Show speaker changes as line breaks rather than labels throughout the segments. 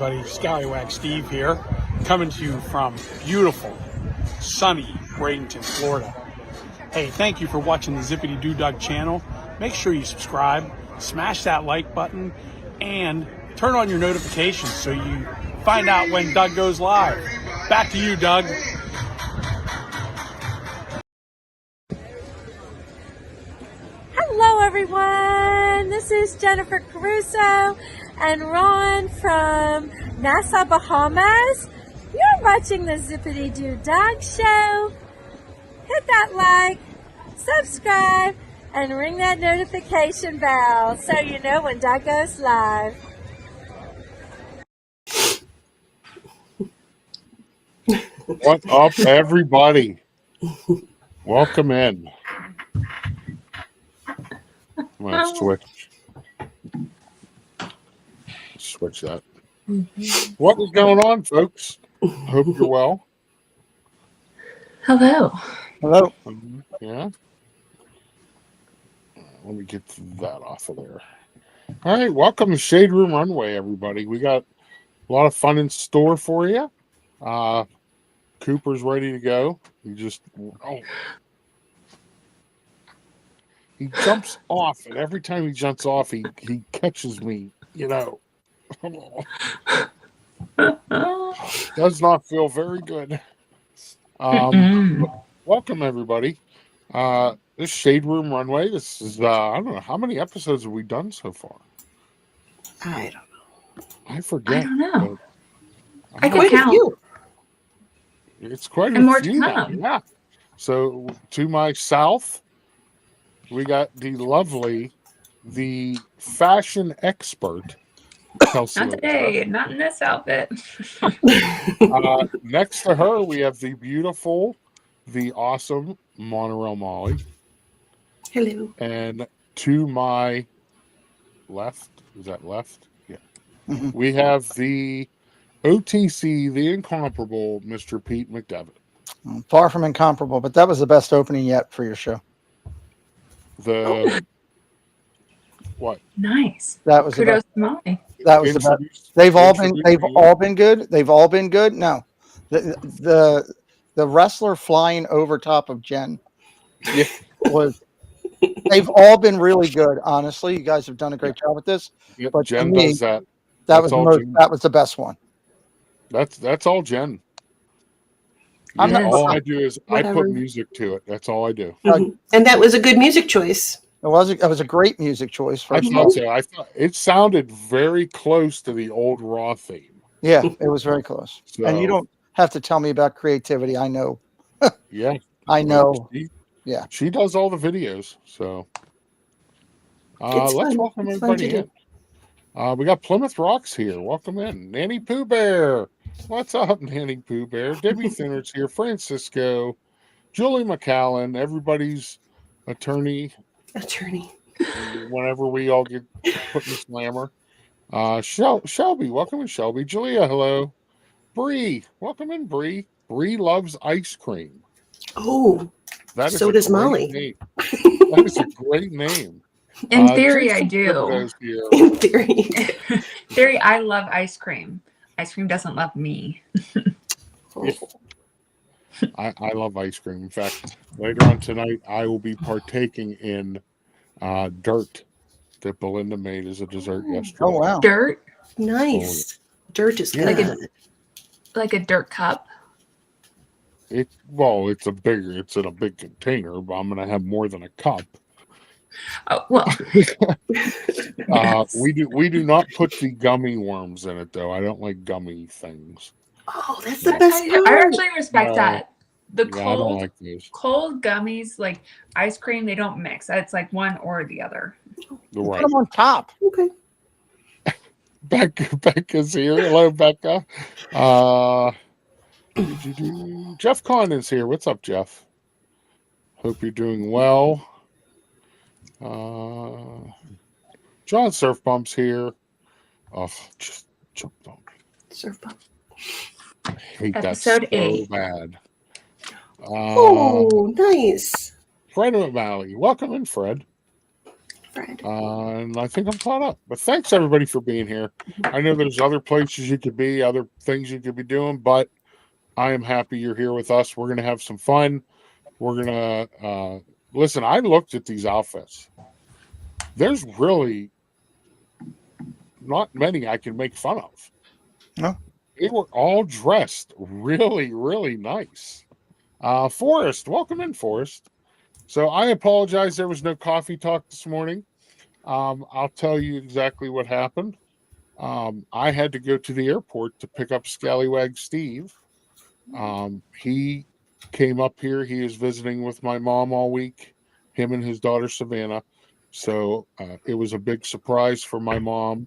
everybody. Scallywag Steve here, coming to you from beautiful, sunny Bradenton, Florida. Hey, thank you for watching the Zip-a-Dee-DooDoug channel. Make sure you subscribe, smash that like button, and turn on your notifications so you find out when Doug goes live. Back to you, Doug.
Hello, everyone. This is Jennifer Caruso and Ron from Nassau, Bahamas. You're watching the Zip-a-Dee-DooDoug show. Hit that like, subscribe, and ring that notification bell so you know when Doug goes live.
What's up, everybody? Welcome in. I'm gonna switch that. What is going on, folks? Hope you're well.
Hello.
Hello.
Yeah. Let me get that off of there. All right, welcome to Shade Room Runway, everybody. We got a lot of fun in store for you. Cooper's ready to go. He jumps off, and every time he jumps off, he catches me, Does not feel very good. Welcome, everybody. This Shade Room Runway, this is, I don't know, how many episodes have we done so far?
I don't know.
I forget.
I don't know.
I
could count.
It's quite
And
a
more
few
to
now.
come.
Yeah. So, to my south, we got the lovely, the fashion expert, Kelsey.
Not today. Not in this outfit.
Next to her, we have the beautiful, the awesome Monorail Molly.
Hello.
And to my left, is that left? Yeah. We have the OTC, the incomparable Mr. Pete McDevitt.
Far from incomparable, but that was the best opening yet for your show.
What?
Nice.
That was
Kudos to Molly.
That was the best. They've all been good. They've all been good. No, the wrestler flying over top of Jen was. They've all been really good. Honestly, you guys have done a great job with this.
Yep,
but
Jen
me,
does that.
That was the best one.
That's all Jen. All I do is I put music to it. That's all I do.
And that was a good music choice.
It was a great music choice.
I thought so. I thought it sounded very close to the old Raw theme.
Yeah, it was very close.
So,
and you don't have to tell me about creativity. I know.
Yeah,
I know.
She does all the videos. So let's welcome everybody in. We got Plymouth Rocks here. Welcome in. Nanny Pooh Bear. What's up, Nanny Pooh Bear? Debbie Thinner's here. Francisco. Julie McAllen. Everybody's attorney. Whenever we all get put in slammer. Shelby. Welcome in, Shelby. Julia, hello. Bree. Welcome in, Bree. Bree loves ice cream.
Oh, so does Molly.
That is a great name.
In theory, I do.
In theory.
Theory, I love ice cream. Ice cream doesn't love me.
I love ice cream. In fact, later on tonight, I will be partaking in dirt that Belinda made as a dessert yesterday.
Oh, wow.
Dirt?
Nice. Dirt is good.
Like a dirt cup?
It's in a big container, but I'm going to have more than a cup.
Oh, well.
We do not put the gummy worms in it, though. I don't like gummy things.
Oh, that's the best part.
I actually respect that. The
I don't like those.
Cold gummies, like ice cream, they don't mix. It's like one or the other.
Right.
Put them on top.
Okay.
Becca's here. Hello, Becca. Jeff Condon's here. What's up, Jeff? Hope you're doing well. John Surf Bump's here. Oh, just jumped on me.
Surf Bump.
I hate
Episode
that so
8.
bad.
Oh, nice.
Fred O'Malley. Welcome in, Fred.
Fred.
And I think I'm caught up. But thanks everybody for being here. I know there's other places you could be, other things you could be doing, but I am happy you're here with us. We're gonna have some fun. We're gonna listen. I looked at these outfits. There's really not many I can make fun of.
No.
They were all dressed really, really nice. Forrest, welcome in, Forrest. So I apologize there was no coffee talk this morning. I'll tell you exactly what happened. I had to go to the airport to pick up Scallywag Steve. He came up here. He is visiting with my mom all week, him and his daughter Savannah. So it was a big surprise for my mom,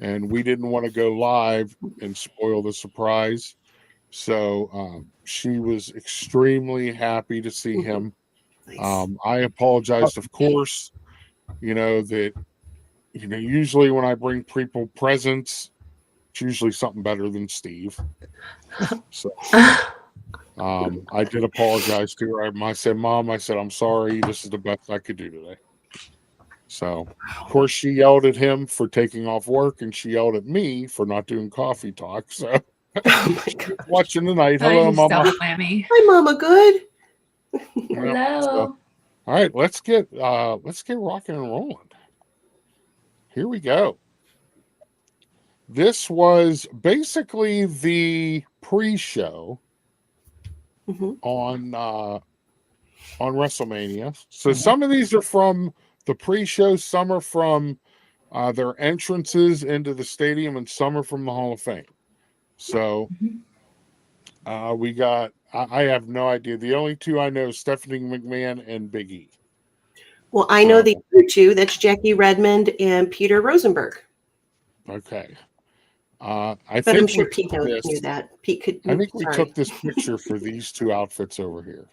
and we didn't want to go live and spoil the surprise. So she was extremely happy to see him.
Nice.
I apologized, of course, that usually when I bring people presents, it's usually something better than Steve. So I did apologize to her. I said, Mom, I'm sorry. This is the best I could do today. So, of course, she yelled at him for taking off work, and she yelled at me for not doing coffee talk. So,
Oh my God.
watching tonight. Hello, Mama.
Whammy.
Hi, Mama. Good.
Hello.
So, all right, let's get rocking and rolling. Here we go. This was basically the pre-show on WrestleMania. So some of these are from the pre-show, some are from their entrances into the stadium, and some are from the Hall of Fame. So we got, I have no idea. The only two I know is Stephanie McMahon and Big E.
Well, I know the other two. That's Jackie Redmond and Peter Rosenberg.
Okay.
But I'm sure Pete knew that. Pete could.
I think we took this picture for these two outfits over here.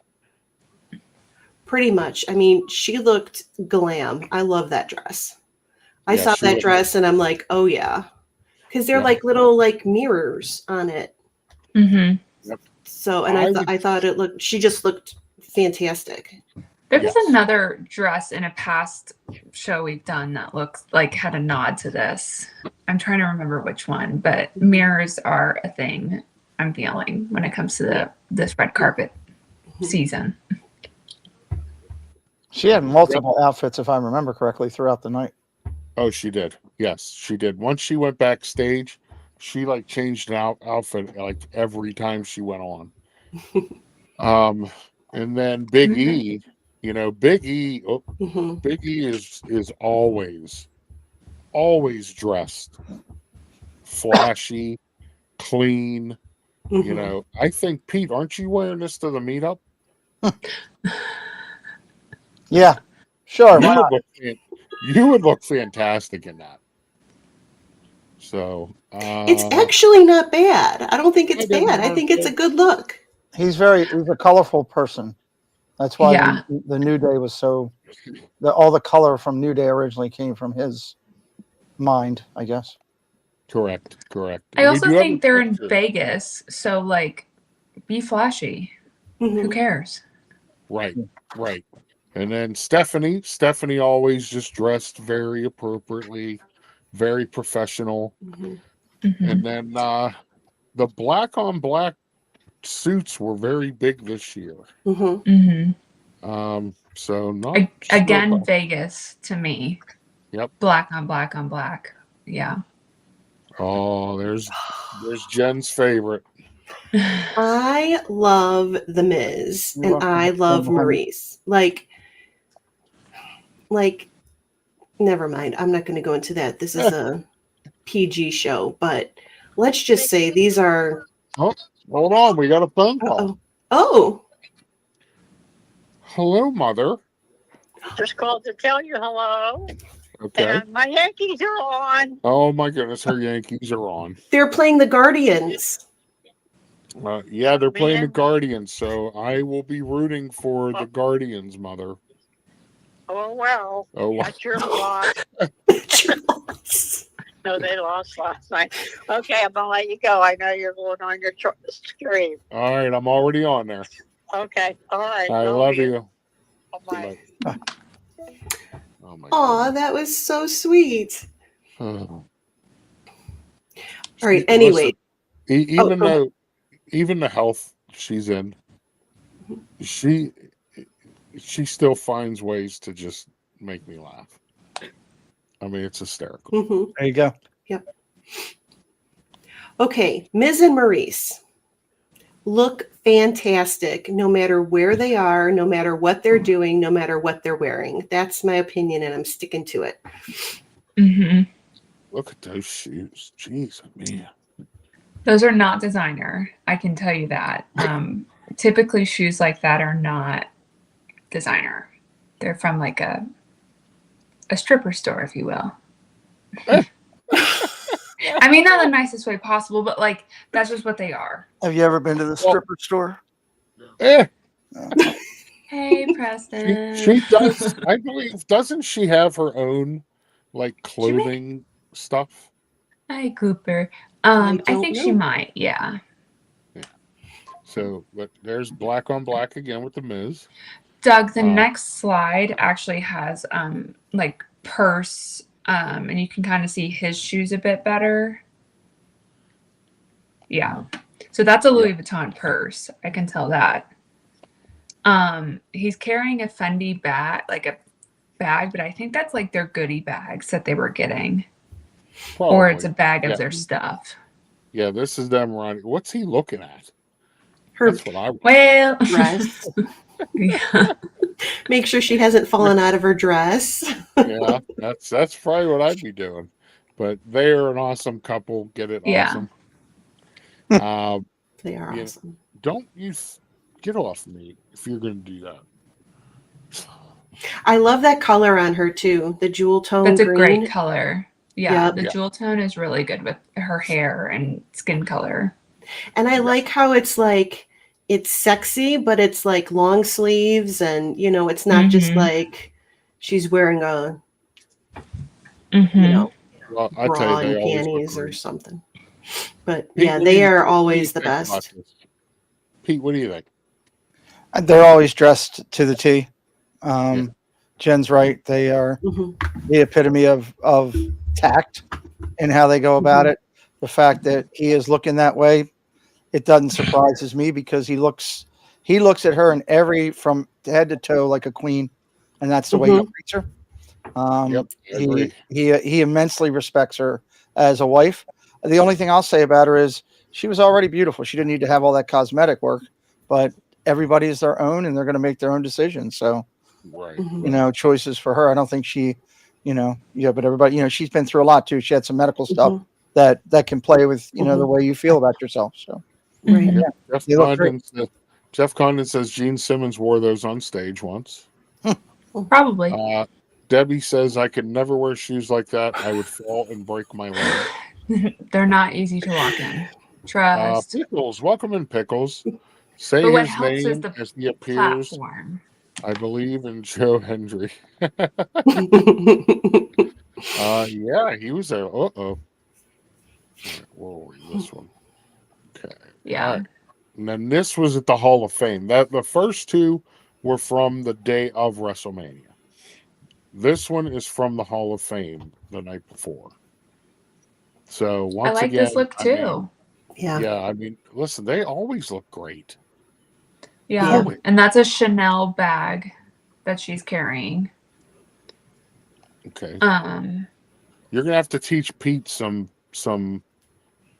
Pretty much. I mean, she looked glam. I love that dress. I saw that dress and I'm like, oh yeah, because they're like little mirrors on it.
Mm-hmm.
Yep.
So, and I thought it looked. She just looked fantastic.
There was another dress in a past show we've done that looks like had a nod to this. I'm trying to remember which one, but mirrors are a thing I'm feeling when it comes to this red carpet season.
She had multiple outfits, if I remember correctly, throughout the night.
Oh, she did. Yes, she did. Once she went backstage, she changed an outfit every time she went on. And then Big E. Big E. Big E is always dressed flashy, clean. I think, Pete, aren't you wearing this to the meetup?
Yeah, sure.
You would look fantastic in that. So
it's actually not bad. I don't think it's bad. I think it's a good look.
He's a colorful person. That's why the New Day was all the color from New Day originally came from his mind, I guess.
Correct.
I also think they're in Vegas, so be flashy. Who cares?
Right. And then Stephanie always just dressed very appropriately, very professional. And then the black on black suits were very big this year. So not
again Vegas to me.
Yep.
Black on black on black. Yeah.
Oh, there's Jen's favorite.
I love The Miz and I love Maurice. Never mind. I'm not going to go into that. This is a PG show, but let's just say these are.
Oh, hold on. We got a phone call.
Oh.
Hello, Mother.
Just called to tell you hello.
Okay.
And my Yankees are on.
Oh my goodness, her Yankees are on.
They're playing the Guardians.
Yeah, they're playing the Guardians, so I will be rooting for the Guardians, Mother.
Oh well. That's your loss. No, they lost last night. Okay, I'm gonna let you go. I know you're going on your stream.
All right, I'm already on there.
Okay, all right.
I love you.
Bye.
Oh my
Aw,
God.
that was so sweet.
Oh.
All right.
Listen,
Anyway.
even
go ahead.
though, even the health she's in, she still finds ways to just make me laugh. I mean, it's hysterical.
Mm-hmm.
There you go.
Yep. Okay, Ms. and Maurice look fantastic no matter where they are, no matter what they're doing, no matter what they're wearing. That's my opinion, and I'm sticking to it.
Mm-hmm.
Look at those shoes. Jeez, man.
Those are not designer. I can tell you that. Typically, shoes like that are not designer. They're from like a stripper store, if you will. I mean, not the nicest way possible, but like that's just what they are.
Have you ever been to the stripper store?
Eh,
Hey, Preston.
she does. I believe, doesn't she have her own like clothing stuff?
Hi, Cooper.
I
I
don't
think
know.
she might. Yeah.
So, but there's black on black again with the Miz.
Doug, the next slide actually has like purse, and you can kind of see his shoes a bit better. Yeah. So that's a Louis Vuitton purse. I can tell that. He's carrying a Fendi bag, like a bag, but I think that's like their goodie bags that they were getting.
Probably.
Or it's a bag of their stuff.
Yeah, this is them running. What's he looking at?
Her
That's what I
Well,
dress.
yeah.
Make sure she hasn't fallen out of her dress.
Yeah, that's probably what I'd be doing. But they are an awesome couple. Get it?
Yeah.
Awesome.
They are awesome.
Don't you get off me if you're going to do that.
I love that color on her too. The jewel tone.
That's a
green.
great color. Yeah,
Yep.
the jewel tone is really good with her hair and skin color.
And I like how it's like it's sexy, but it's like long sleeves, and it's not just like she's wearing a
Well, I
bra
tell you,
and
they always
panties
look
or
great.
something. But
Pete,
yeah,
what do
they
you-
are
what do you
always the
think about
best.
this? Pete, what do you think?
They're always dressed to the T. Jen's right. They are the epitome of tact in how they go about it. The fact that he is looking that way, it doesn't surprises me because he looks at her in every from head to toe like a queen, and that's the way he treats her.
I agree.
He immensely respects her as a wife. The only thing I'll say about her is she was already beautiful. She didn't need to have all that cosmetic work, but everybody is their own and they're going to make their own decisions. So, choices for her. I don't think she, but everybody, she's been through a lot too. She had some medical stuff that can play with, the way you feel about yourself. So,
Jeff Condon says Gene Simmons wore those on stage once.
Probably.
Debbie says I could never wear shoes like that. I would fall and break my leg.
They're not easy to walk in. Trust.
Pickles, welcome in, Pickles. Say
But what
his
helps is
name
the
as he appears.
platform.
I believe in Joe Hendry. Yeah, he was there. Uh-oh. Where were we? This one. Okay.
Yeah.
All right. And then this was at the Hall of Fame. The first two were from the day of WrestleMania. This one is from the Hall of Fame the night before. So once
I like
again,
this look too.
I mean, listen, they always look great.
Yeah.
Always.
And that's a Chanel bag that she's carrying.
Okay. You're gonna have to teach Pete some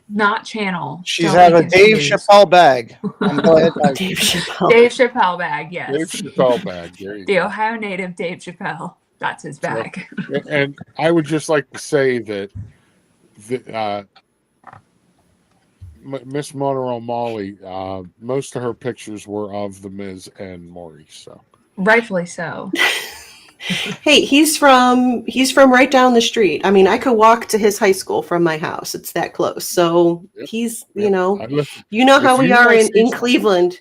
not channel.
She's had a Dave Chappelle bag. I'm glad.
Dave Chappelle.
Dave Chappelle bag, yes.
Dave Chappelle bag. There you
The
go.
Ohio native Dave Chappelle. That's his bag.
And I would just like to say that Miss Monroe Molly, most of her pictures were of the Miz and Maurice. So
Rightfully so.
Hey, he's from right down the street. I mean, I could walk to his high school from my house. It's that close. So he's, how we are in Cleveland.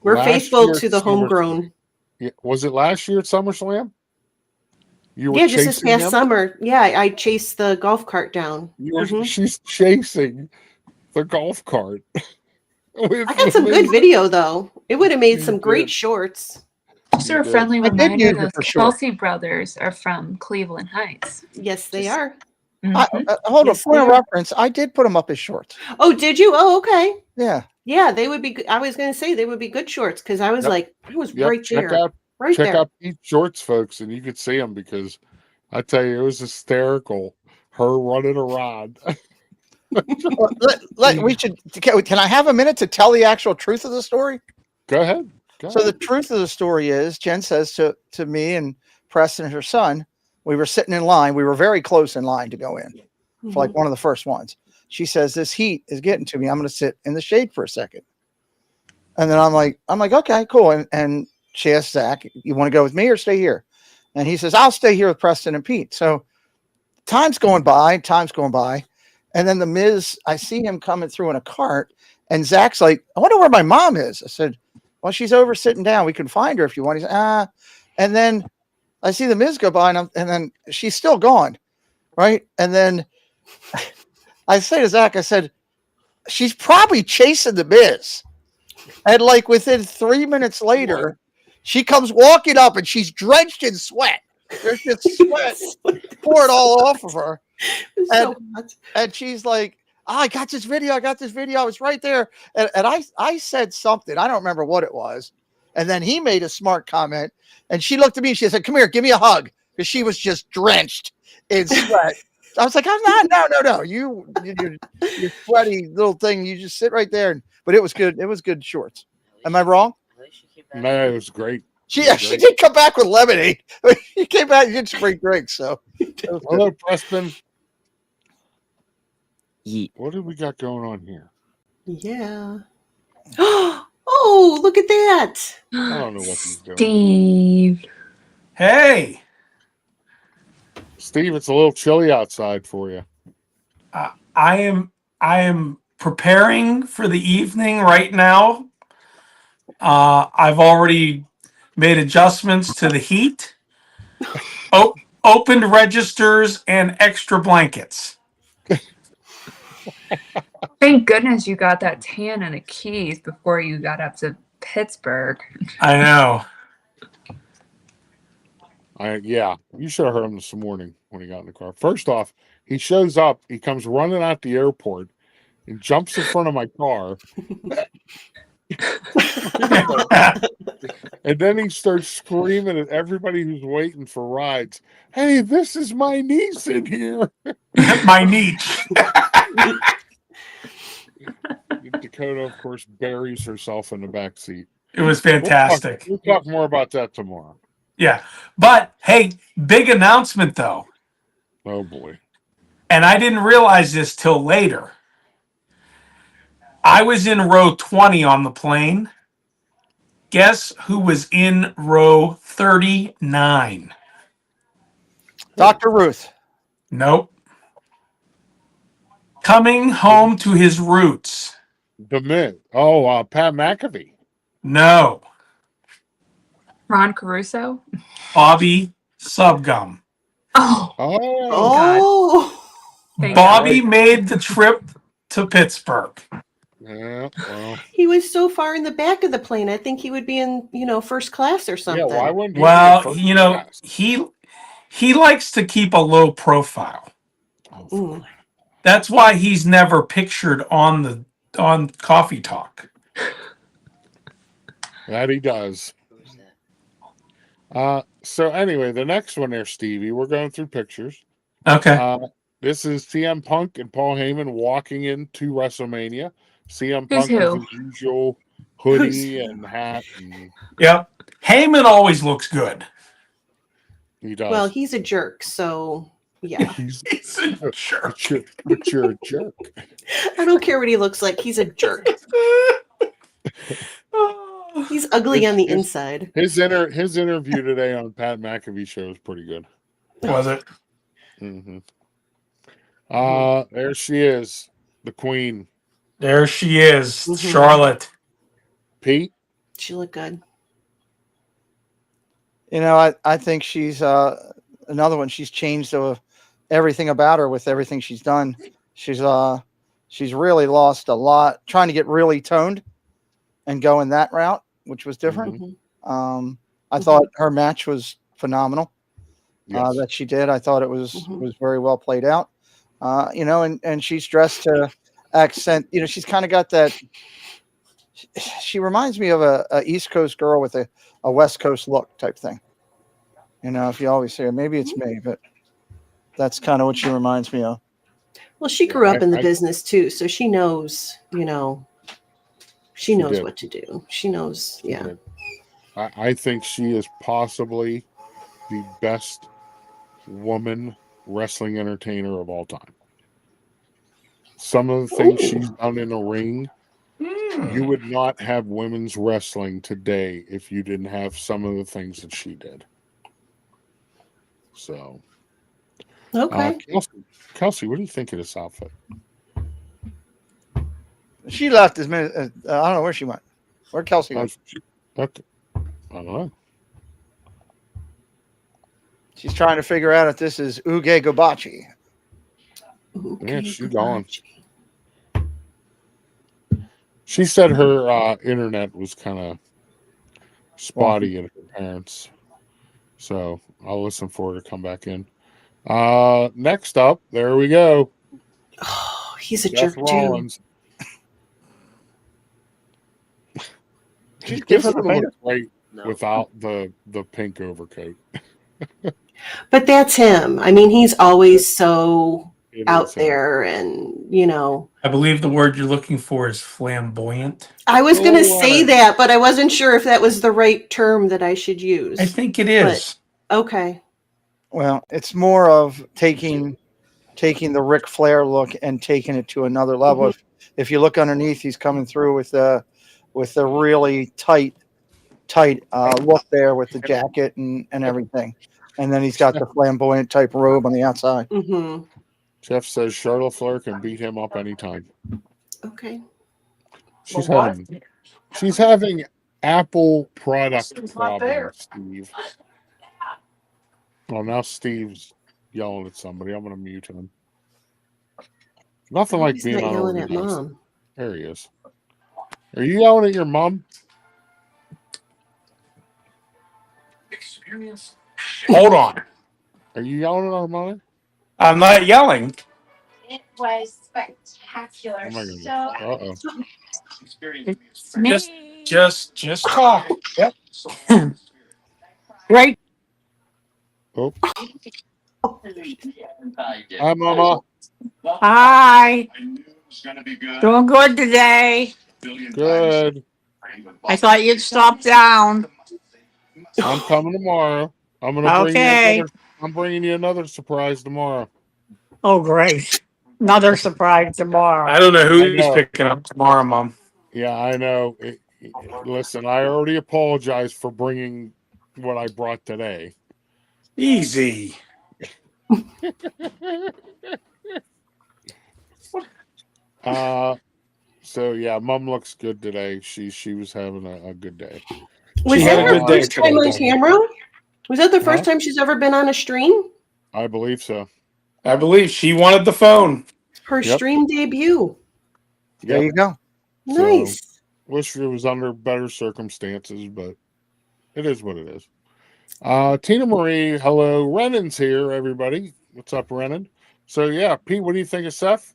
We're faithful to the homegrown.
Yeah. Was it last year at SummerSlam?
Just this past summer. Yeah, I chased the golf cart down.
She's chasing the golf cart.
I got some good video though. It would have made some great shorts.
Just a friendly
I did
reminder,
use it
those
for sure.
Kelsey brothers are from Cleveland Heights.
Yes, they
Just-
are.
Mhm.
Hold
Yes,
on, point of
they are.
reference. I did put them up as shorts.
Oh, did you? Oh, okay.
Yeah.
Yeah, they would be good. I was going to say they would be good shorts because I was
Yep.
like, I was
Yep.
right
Check
there.
out
Right
check
there.
out Pete's shorts, folks, and you could see them because I tell you, it was hysterical. Her running a rod.
We should. Can I have a minute to tell the actual truth of the story?
Go ahead. Go
So the
ahead.
truth of the story is, Jen says to me and Preston and her son, we were sitting in line. We were very close in line to go in for like one of the first ones. She says, "This heat is getting to me. I'm going to sit in the shade for a second." And then I'm like, okay, cool. And she asked Zach, "You want to go with me or stay here?" And he says, "I'll stay here with Preston and Pete." So time's going by. And then the Miz, I see him coming through in a cart, and Zach's like, "I wonder where my mom is." I said, "Well, she's over sitting down. We can find her if you want." He said, "Ah." And then I see the Miz go by, and then she's still gone, right? And then I say to Zach, I said, "She's probably chasing the Miz." And like within 3 minutes later, she comes walking up, and she's drenched in sweat. There's just sweat pouring all off of her. And she's like, "I got this video. I was right there." And I said something. I don't remember what it was. And then he made a smart comment. And she looked at me. She said, "Come here, give me a hug." Because she was just drenched in sweat. I was like, "I'm not. No. You sweaty little thing. You just sit right there." But it was good. It was good shorts. Am I wrong?
No, it was great.
She did come back with lemonade. She came back and did spring drinks. So
hello, Preston.
Yeet.
What do we got going on here?
Yeah. Oh, look at that.
I don't know what he's doing.
Steve.
Hey,
Steve, it's a little chilly outside for you.
I am preparing for the evening right now. I've already made adjustments to the heat, opened registers, and extra blankets.
Thank goodness you got that tan in the Keys before you got up to Pittsburgh.
I know.
Yeah, you should have heard him this morning when he got in the car. First off, he shows up, he comes running out the airport and jumps in front of my car. And then he starts screaming at everybody who's waiting for rides. "Hey, this is my niece in here."
My niece.
Dakota, of course, buries herself in the back seat.
It was fantastic.
We'll talk more about that tomorrow.
Yeah. But hey, big announcement though.
Oh boy.
And I didn't realize this till later. I was in row 20 on the plane. Guess who was in row 39?
Dr. Ruth.
Nope. Coming home to his roots.
The Miz. Oh, Pat McAfee.
No.
Ron Caruso.
Bobby Subgum.
Oh,
Oh.
thank
Bobby made the trip to Pittsburgh.
Yeah, well.
He was so far in the back of the plane. I think he would be in, first class or something.
Yeah, why wouldn't he
Well,
be in
you know,
first
he likes to keep a low profile.
class?
Mm.
That's why he's never pictured on Coffee Talk.
That he does. So anyway, the next one there, Stevie, we're going through pictures.
Okay.
This is CM Punk and Paul Heyman walking into WrestleMania. CM
Who's
Punk
who?
with his usual hoodie and hat. And
Yep. Heyman always looks good.
he does.
Well, he's a jerk, so yeah.
He's
He's a jerk.
but you're a jerk.
I don't care what he looks like. He's a jerk. He's ugly on the inside.
His interview today on Pat McAfee show is pretty good.
Was it?
Mm-hmm. There she is, the queen.
There she is,
Mhm.
Charlotte.
Pete.
She looked good.
I think she's another one. She's changed everything about her with everything she's done. She's really lost a lot trying to get really toned and going that route, which was different.
Mhm.
I thought her match was phenomenal.
Yes.
That she did. I thought it was very well played out. And she's dressed to accent. She's kind of got that. She reminds me of a East Coast girl with a West Coast look type thing. If you always hear, maybe it's me, but that's kind of what she reminds me of.
Well, she grew up in the business too, so she knows, she knows what to do. She knows, yeah.
I think she is possibly the best woman wrestling entertainer of all time. Some of the things she's done in a ring, you would not have women's wrestling today if you didn't have some of the things that she did. So,
okay.
Kelsey, what do you think of this outfit?
She left as minute. I don't know where she went. Where'd Kelsey go?
I don't know.
She's trying to figure out if this is Uge Gobachi.
Yeah, she's gone. She said her internet was kind of spotty at her parents. So I'll listen for her to come back in. Next up, there we go.
Oh, he's a
Seth
jerk
Rollins.
She's
This
giving
would
the
look great without the pink overcoat.
But that's him. I mean, he's always so out
is him.
there, and
I believe the word you're looking for is flamboyant.
I was going to say that, but I wasn't sure if that was the right term that I should use.
I think it is.
Okay.
Well, it's more of taking the Ric Flair look and taking it to another level. If you look underneath, he's coming through with a really tight look there with the jacket and everything. And then he's got the flamboyant type robe on the outside.
Mm-hmm.
Jeff says Charlotte Flair can beat him up anytime.
Okay.
She's having Apple product problems, Steve. Well, now Steve's yelling at somebody. I'm going to mute him. Nothing like
He's
being
not yelling at
unorganized.
Mom.
There he is. Are you yelling at your mom?
Experience. Hold on.
Are you yelling at our mother?
I'm not yelling.
It was spectacular.
Oh my goodness.
Just talk. Yep. Great.
Oh. Hi, Mama.
Hi. Doing good today.
Good.
I thought you'd stop down.
I'm coming tomorrow. I'm gonna bring you another surprise tomorrow.
Oh, great. Another surprise tomorrow.
I don't know who he's picking up tomorrow, Mom.
Yeah, I know. Listen, I already apologized for bringing what I brought today.
Easy.
So yeah, Mom looks good today. She was having a good day.
Was
She
that
had a
her
good day
first time
today.
on camera? Was that the first time she's ever been on a stream?
I believe so.
I believe she wanted the phone.
Her stream debut.
There you go.
Nice.
Wish it was under better circumstances, but it is what it is. Tina Marie, hello. Rennan's here, everybody. What's up, Rennan? So yeah, Pete, what do you think of Seth?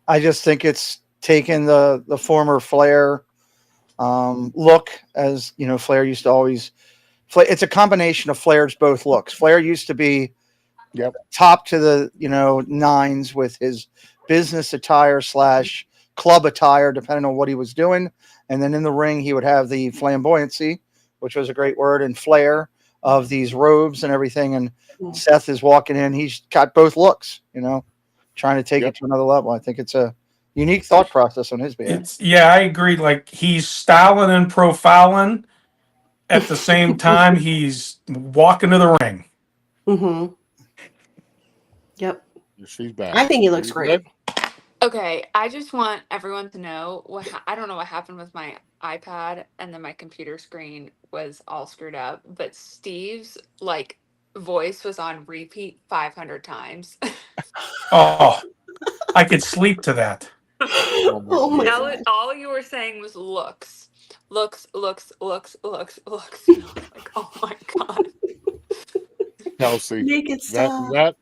I just think it's taken the former Flair look, as Flair used to always. It's a combination of Flair's both looks. Flair used to be top to the nines with his business attire / club attire, depending on what he was doing, and then in the ring he would have the flamboyancy, which was a great word, and flair of these robes and everything. And Seth is walking in; he's got both looks, trying to take it to another level. I think it's a unique thought process on his behalf.
I agree. Like, he's styling and profiling at the same time he's walking to the ring.
Mm-hmm. Yep.
She's back.
I think he looks great.
Okay, I just want everyone to know I don't know what happened with my iPad, and then my computer screen was all screwed up, but Steve's voice was on repeat 500 times.
Oh, I could sleep to that.
Oh my God.
All you were saying was looks. looks. And I was like, oh my God.
Kelsey,
Make it stop.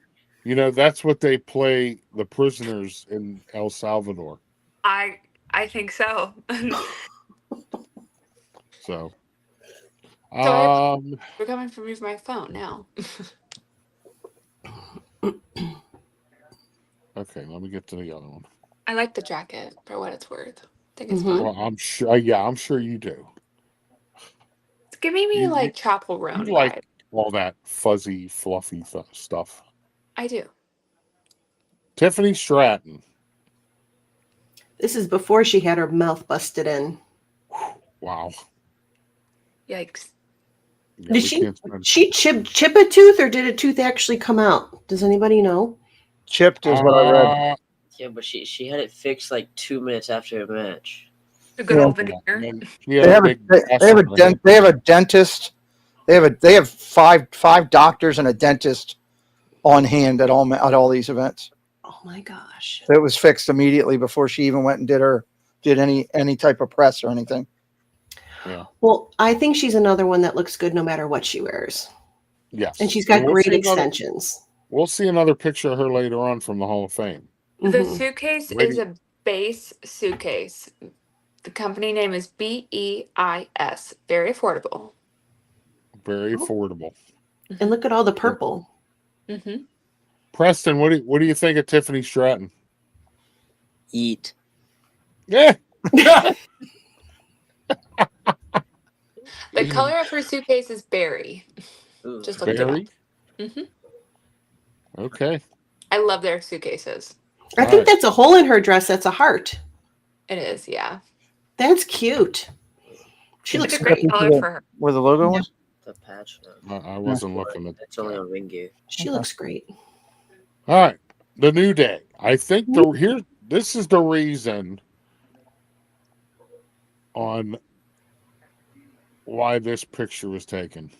that's what they play the prisoners in El Salvador.
I think so.
So,
They're coming from me for my phone now.
okay, let me get to the other one.
I like the jacket for what it's worth. I think it's fun.
Well, I'm sure. Yeah, I'm sure you do.
It's giving me like Chapel
You
Roan
like
vibe.
all that fuzzy, fluffy stuff.
I do.
Tiffany Stratton.
This is before she had her mouth busted in.
Wow.
Yikes.
Yeah,
Did she chip a tooth, or did a tooth actually come out? Does anybody know?
Chipped is what I read.
Yeah, but she had it fixed like 2 minutes after a match.
A good old veneer.
They have a dentist. They have five doctors and a dentist on hand at all these events.
Oh my gosh!
So it was fixed immediately before she even went and did any type of press or anything.
Yeah.
Well, I think she's another one that looks good no matter what she wears.
Yes.
And she's got
We'll
great
see
extensions.
We'll see another picture of her later on from the Hall of Fame.
The suitcase is a base suitcase. The company name is BEIS. Very affordable.
Very affordable.
And look at all the purple.
Mm-hmm.
Preston, what do you think of Tiffany Stratton?
Eat.
Yeah.
The color of her suitcase is berry. Just looked it up.
Berry?
Mm-hmm.
Okay.
I love their suitcases.
I think that's a hole in her dress. That's a heart.
It is, yeah.
That's cute. She
It's
looks
a great color for her.
Where the logo was?
The patch.
I wasn't looking at
It's only on ring gear.
She looks great.
All right. The New Day. I think this is the reason on why this picture was taken.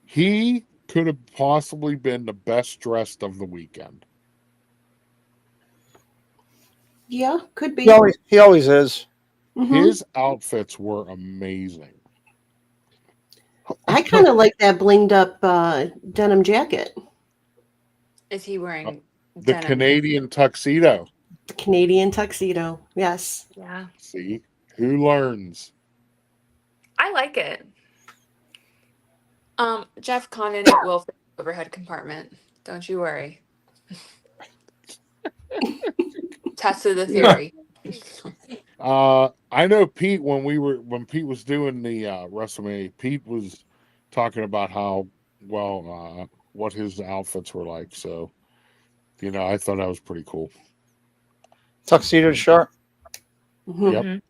He could have possibly been the best dressed of the weekend.
Yeah, could be.
He always is.
His outfits were amazing.
I kind of like that blinged up denim jacket.
Is he wearing
the
denim?
Canadian tuxedo?
The Canadian tuxedo. Yes.
Yeah.
See, who learns?
I like it. Jeff Condon, it will fit the overhead compartment. Don't you worry. Tested the theory.
I know Pete when Pete was doing the WrestleMania, Pete was talking about how what his outfits were like. So, I thought that was pretty cool.
Tuxedo shirt.
Yep.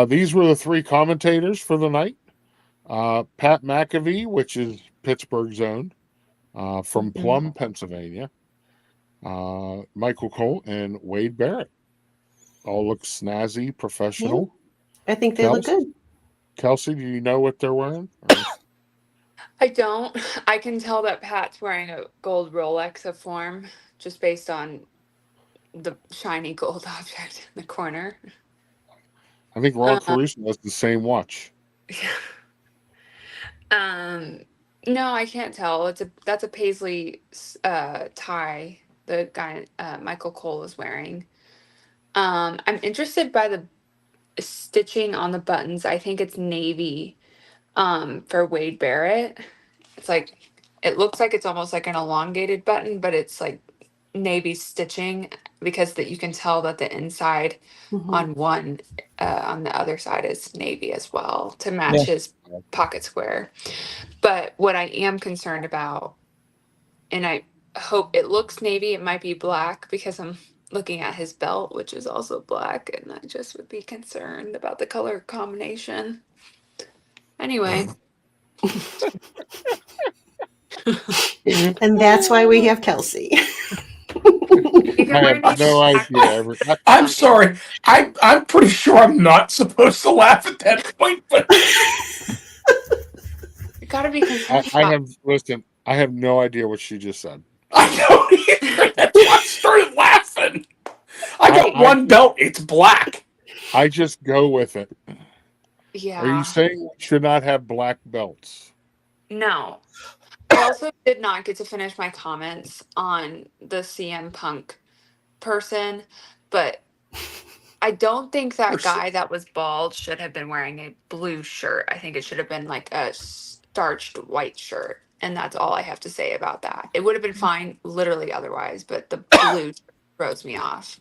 These were the three commentators for the night. Pat McAfee, which is Pittsburgh's own, from Plum, Pennsylvania. Michael Cole and Wade Barrett. All look snazzy, professional.
Yeah. I think they look good.
Kelsey, do you know what they're wearing?
I don't. I can tell that Pat's wearing a gold Rolex of form just based on the shiny gold object in the corner.
I think Ron Caruso has the same watch.
No, I can't tell. That's a paisley tie the guy Michael Cole is wearing. I'm interested by the stitching on the buttons. I think it's navy for Wade Barrett. It's like it looks like it's almost like an elongated button, but it's like navy stitching because that you can tell that the inside on one on the other side is navy as well to match his pocket square. But what I am concerned about, and I hope it looks navy, it might be black because I'm looking at his belt, which is also black, and I just would be concerned about the color combination. Anyway.
And that's why we have Kelsey.
I have no idea.
I'm sorry. I'm pretty sure I'm not supposed to laugh at that point, but
you gotta be concerned.
I have no idea what she just said.
I don't either. That's why I started laughing. I got one belt. It's black.
I just go with it.
Yeah.
Are you saying we should not have black belts?
No. I also did not get to finish my comments on the CM Punk person, but I don't think that guy that was bald should have been wearing a blue shirt. I think it should have been like a starched white shirt. And that's all I have to say about that. It would have been fine literally otherwise, but the blue throws me off.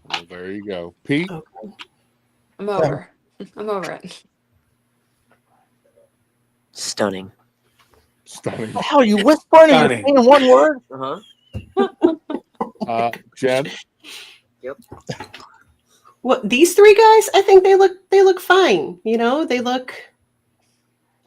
Well, there you go. Pete?
I'm over. I'm over it.
Stunning.
Stunning.
The hell are you whispering? You're
Stunning.
saying one word?
Jen?
Yep.
What, these three guys? I think they look fine. You know, they look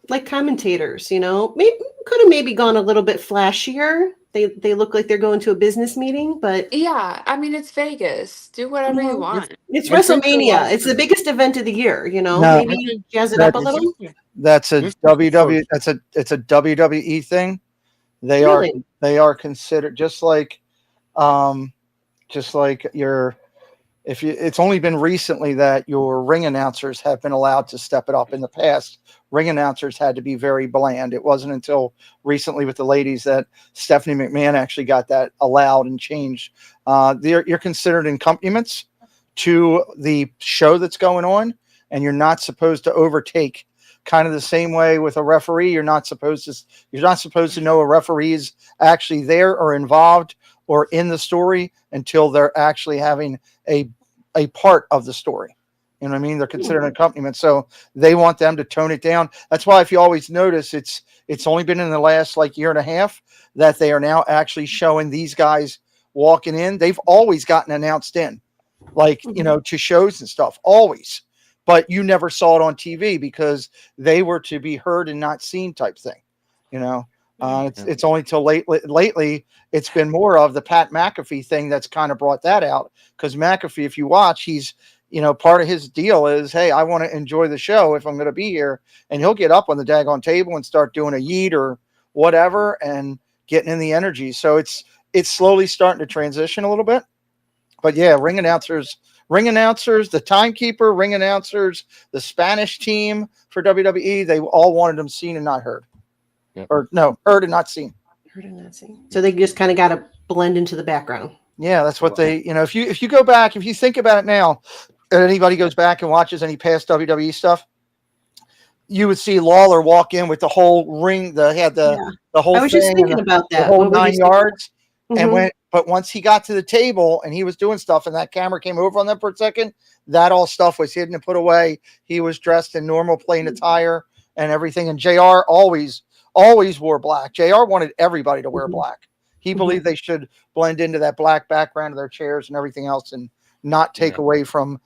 like commentators. You know, maybe could have maybe gone a little bit flashier. They look like they're going to a business meeting, but
Yeah, I mean, it's Vegas. Do whatever you want.
it's
I think they're
WrestleMania.
like-
it's the biggest event of the year. You know,
No.
maybe jazz it up a little.
That's a
This is
WW.
first.
It's a WWE thing. They
Really?
are considered just like your. If you, it's only been recently that your ring announcers have been allowed to step it up. In the past, ring announcers had to be very bland. It wasn't until recently with the ladies that Stephanie McMahon actually got that allowed and changed. You're considered accompaniments to the show that's going on, and you're not supposed to overtake. Kind of the same way with a referee, you're not supposed to know a referee's actually there or involved or in the story until they're actually having a part of the story. You know what I mean? They're considered an accompaniment, so they want them to tone it down. That's why if you always notice, it's only been in the last like year and a half that they are now actually showing these guys walking in. They've always gotten announced in, like to shows and stuff, always. But you never saw it on TV because they were to be heard and not seen type thing. It's only till lately it's been more of the Pat McAfee thing that's kind of brought that out, because McAfee, if you watch, he's part of his deal is, hey, I want to enjoy the show if I'm going to be here, and he'll get up on the daggone table and start doing a yeet or whatever and getting in the energy. So it's slowly starting to transition a little bit. But yeah, ring announcers, the timekeeper, ring announcers, the Spanish team for WWE, they all wanted them seen and not heard.
Yep.
Or no, heard and not seen.
Heard and not seen. So they just kind of got to blend into the background.
Yeah, that's what they, if you go back, if you think about it now, and anybody goes back and watches any past WWE stuff, you would see Lawler walk in with the whole ring, the whole
I was
thing,
just thinking about that.
the whole
What were you
9
thinking?
yards.
Mhm.
And but once he got to the table and he was doing stuff and that camera came over on them for a second, that all stuff was hidden and put away. He was dressed in normal plain attire and everything. And JR always wore black. JR wanted everybody to wear black. He believed they should blend into that black background of their chairs and everything else and not take away from,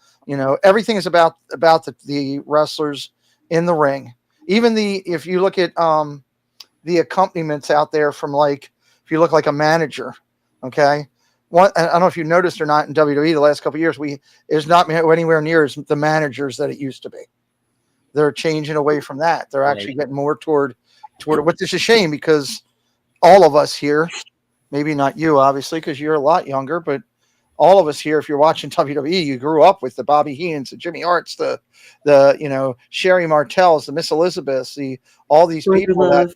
everything is about the wrestlers in the ring. Even if you look at the accompaniments out there from if you look like a manager, okay? I don't know if you noticed or not in WWE the last couple of years, there's not anywhere near as the managers that it used to be. They're changing away from that. They're actually getting more toward which is a shame because all of us here, maybe not you, obviously, because you're a lot younger, but all of us here, if you're watching WWE, you grew up with the Bobby Heenans, the Jimmy Harts, the Sherry Martells, the Miss Elizabeths, all these
Brother
people
Love.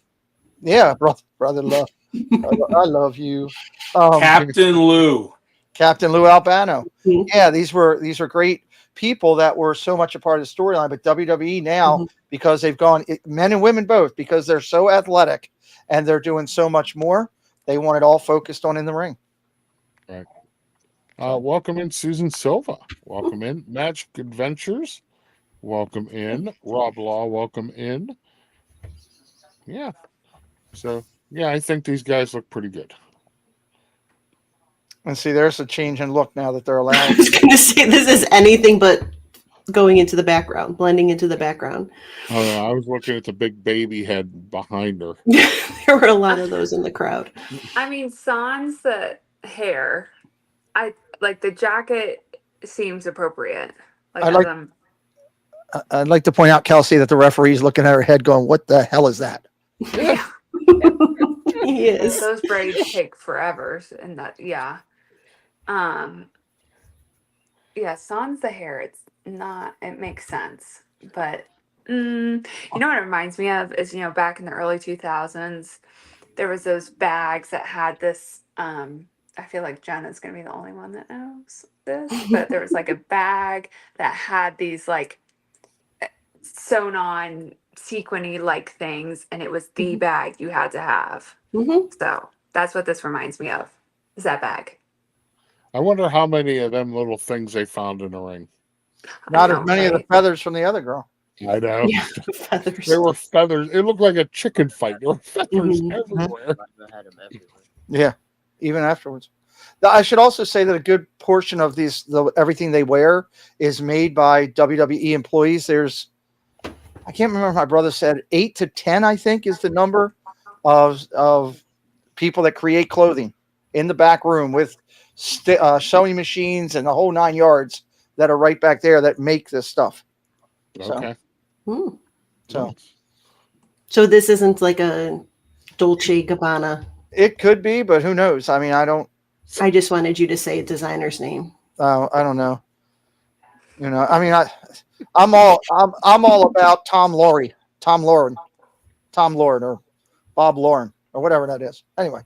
brother love. I love you.
Captain Lou
Albano.
Mhm.
Yeah, these were great people that were so much a part of the storyline. But WWE now, because they've gone, men and women both, because they're so athletic and they're doing so much more, they want it all focused on in the ring.
Right. Welcome in Susan Silva. Welcome in Magic Adventures. Welcome in Rob Law. Welcome in. Yeah. So yeah, I think these guys look pretty good.
And see, there's a change in look now that they're allowed.
I was going to say this is anything but going into the background, blending into the background.
I was looking at the big baby head behind her.
There were a lot of those in the crowd.
I mean, sans the hair, I like the jacket seems appropriate.
I'd like to point out, Kelsey, that the referee's looking at her head going, what the hell is that?
Yeah.
Yes.
Those braids take forever, and that Yeah, sans the hair, it's not. It makes sense, but you know what it reminds me of is back in the early 2000s, there was those bags that had this. I feel like Jenna's gonna be the only one that knows this, but there was like a bag that had these like sewn on sequiny like things, and it was the bag you had to have.
Mm-hmm.
So that's what this reminds me of. Is that bag?
I wonder how many of them little things they found in the ring.
Not
I
as
know,
many of the
right?
feathers from the other girl.
I know.
Yeah, feathers.
There were feathers. It looked like a chicken fight. There were feathers
Mhm.
everywhere.
I had them everywhere.
Yeah, even afterwards. I should also say that a good portion of everything they wear is made by WWE employees. I can't remember. My brother said 8 to 10. I think is the number of people that create clothing in the back room with sewing machines and the whole 9 yards that are right back there that make this stuff.
Okay.
Hmm.
So
this isn't like a Dolce Gabbana.
it could be, but who knows? I mean,
I just wanted you to say a designer's name.
I don't know. I mean, I'm all about Tom Lord, or Bob Lauren, or whatever that is. Anyway,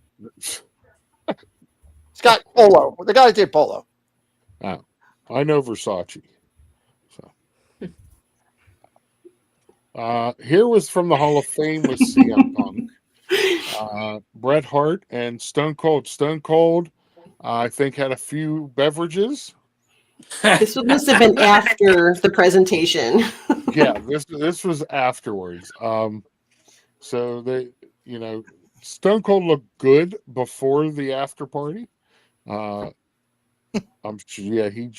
Scott Polo, the guy that did Polo.
Oh, I know Versace. So, here was from the Hall of Fame with CM Punk, Bret Hart, and Stone Cold. Stone Cold, I think, had a few beverages.
This must have been after the presentation.
Yeah, this was afterwards. So they, Stone Cold looked good before the after party. I'm sure. Yeah, he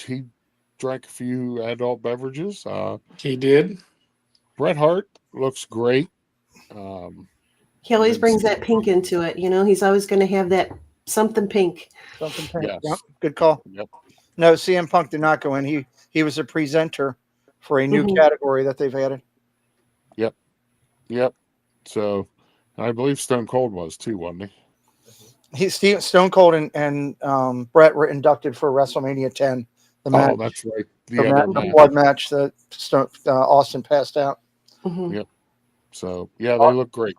drank a few adult beverages.
He did.
Bret Hart looks great.
He always brings that pink into it. He's always going to have that something pink.
Something pink.
Yes.
Yep, good call.
Yep.
No, CM Punk did not go in. He was a presenter for a new category that they've added.
Yep. So, I believe Stone Cold was too, wasn't he?
Stone Cold and Bret were inducted for WrestleMania 10. The match,
that's right.
the blood match that Austin passed out.
Mm-hmm.
Yep. So, yeah, they look great.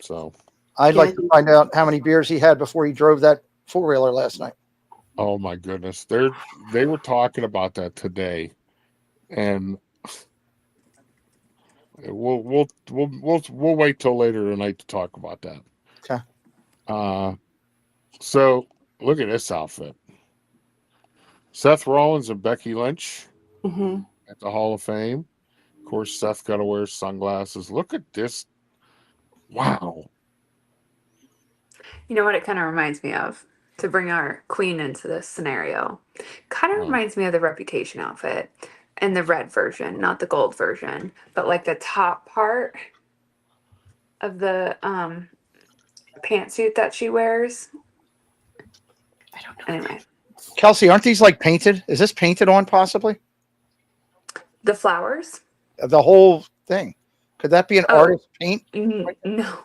So,
I'd like to find out how many beers he had before he drove that four-wheeler last night.
oh my goodness, they were talking about that today, and we'll wait till later tonight to talk about that.
Okay.
So look at this outfit: Seth Rollins and Becky Lynch at the Hall of Fame. Of course, Seth got to wear sunglasses. Look at this! Wow.
You know what it kind of reminds me of? To bring our queen into this scenario, kind of reminds me of the Reputation outfit and the red version, not the gold version, but like the top part of the pantsuit that she wears.
I don't know.
Anyway,
Kelsey, aren't these like painted? Is this painted on possibly?
the flowers?
The whole thing. Could that be an artist paint?
No.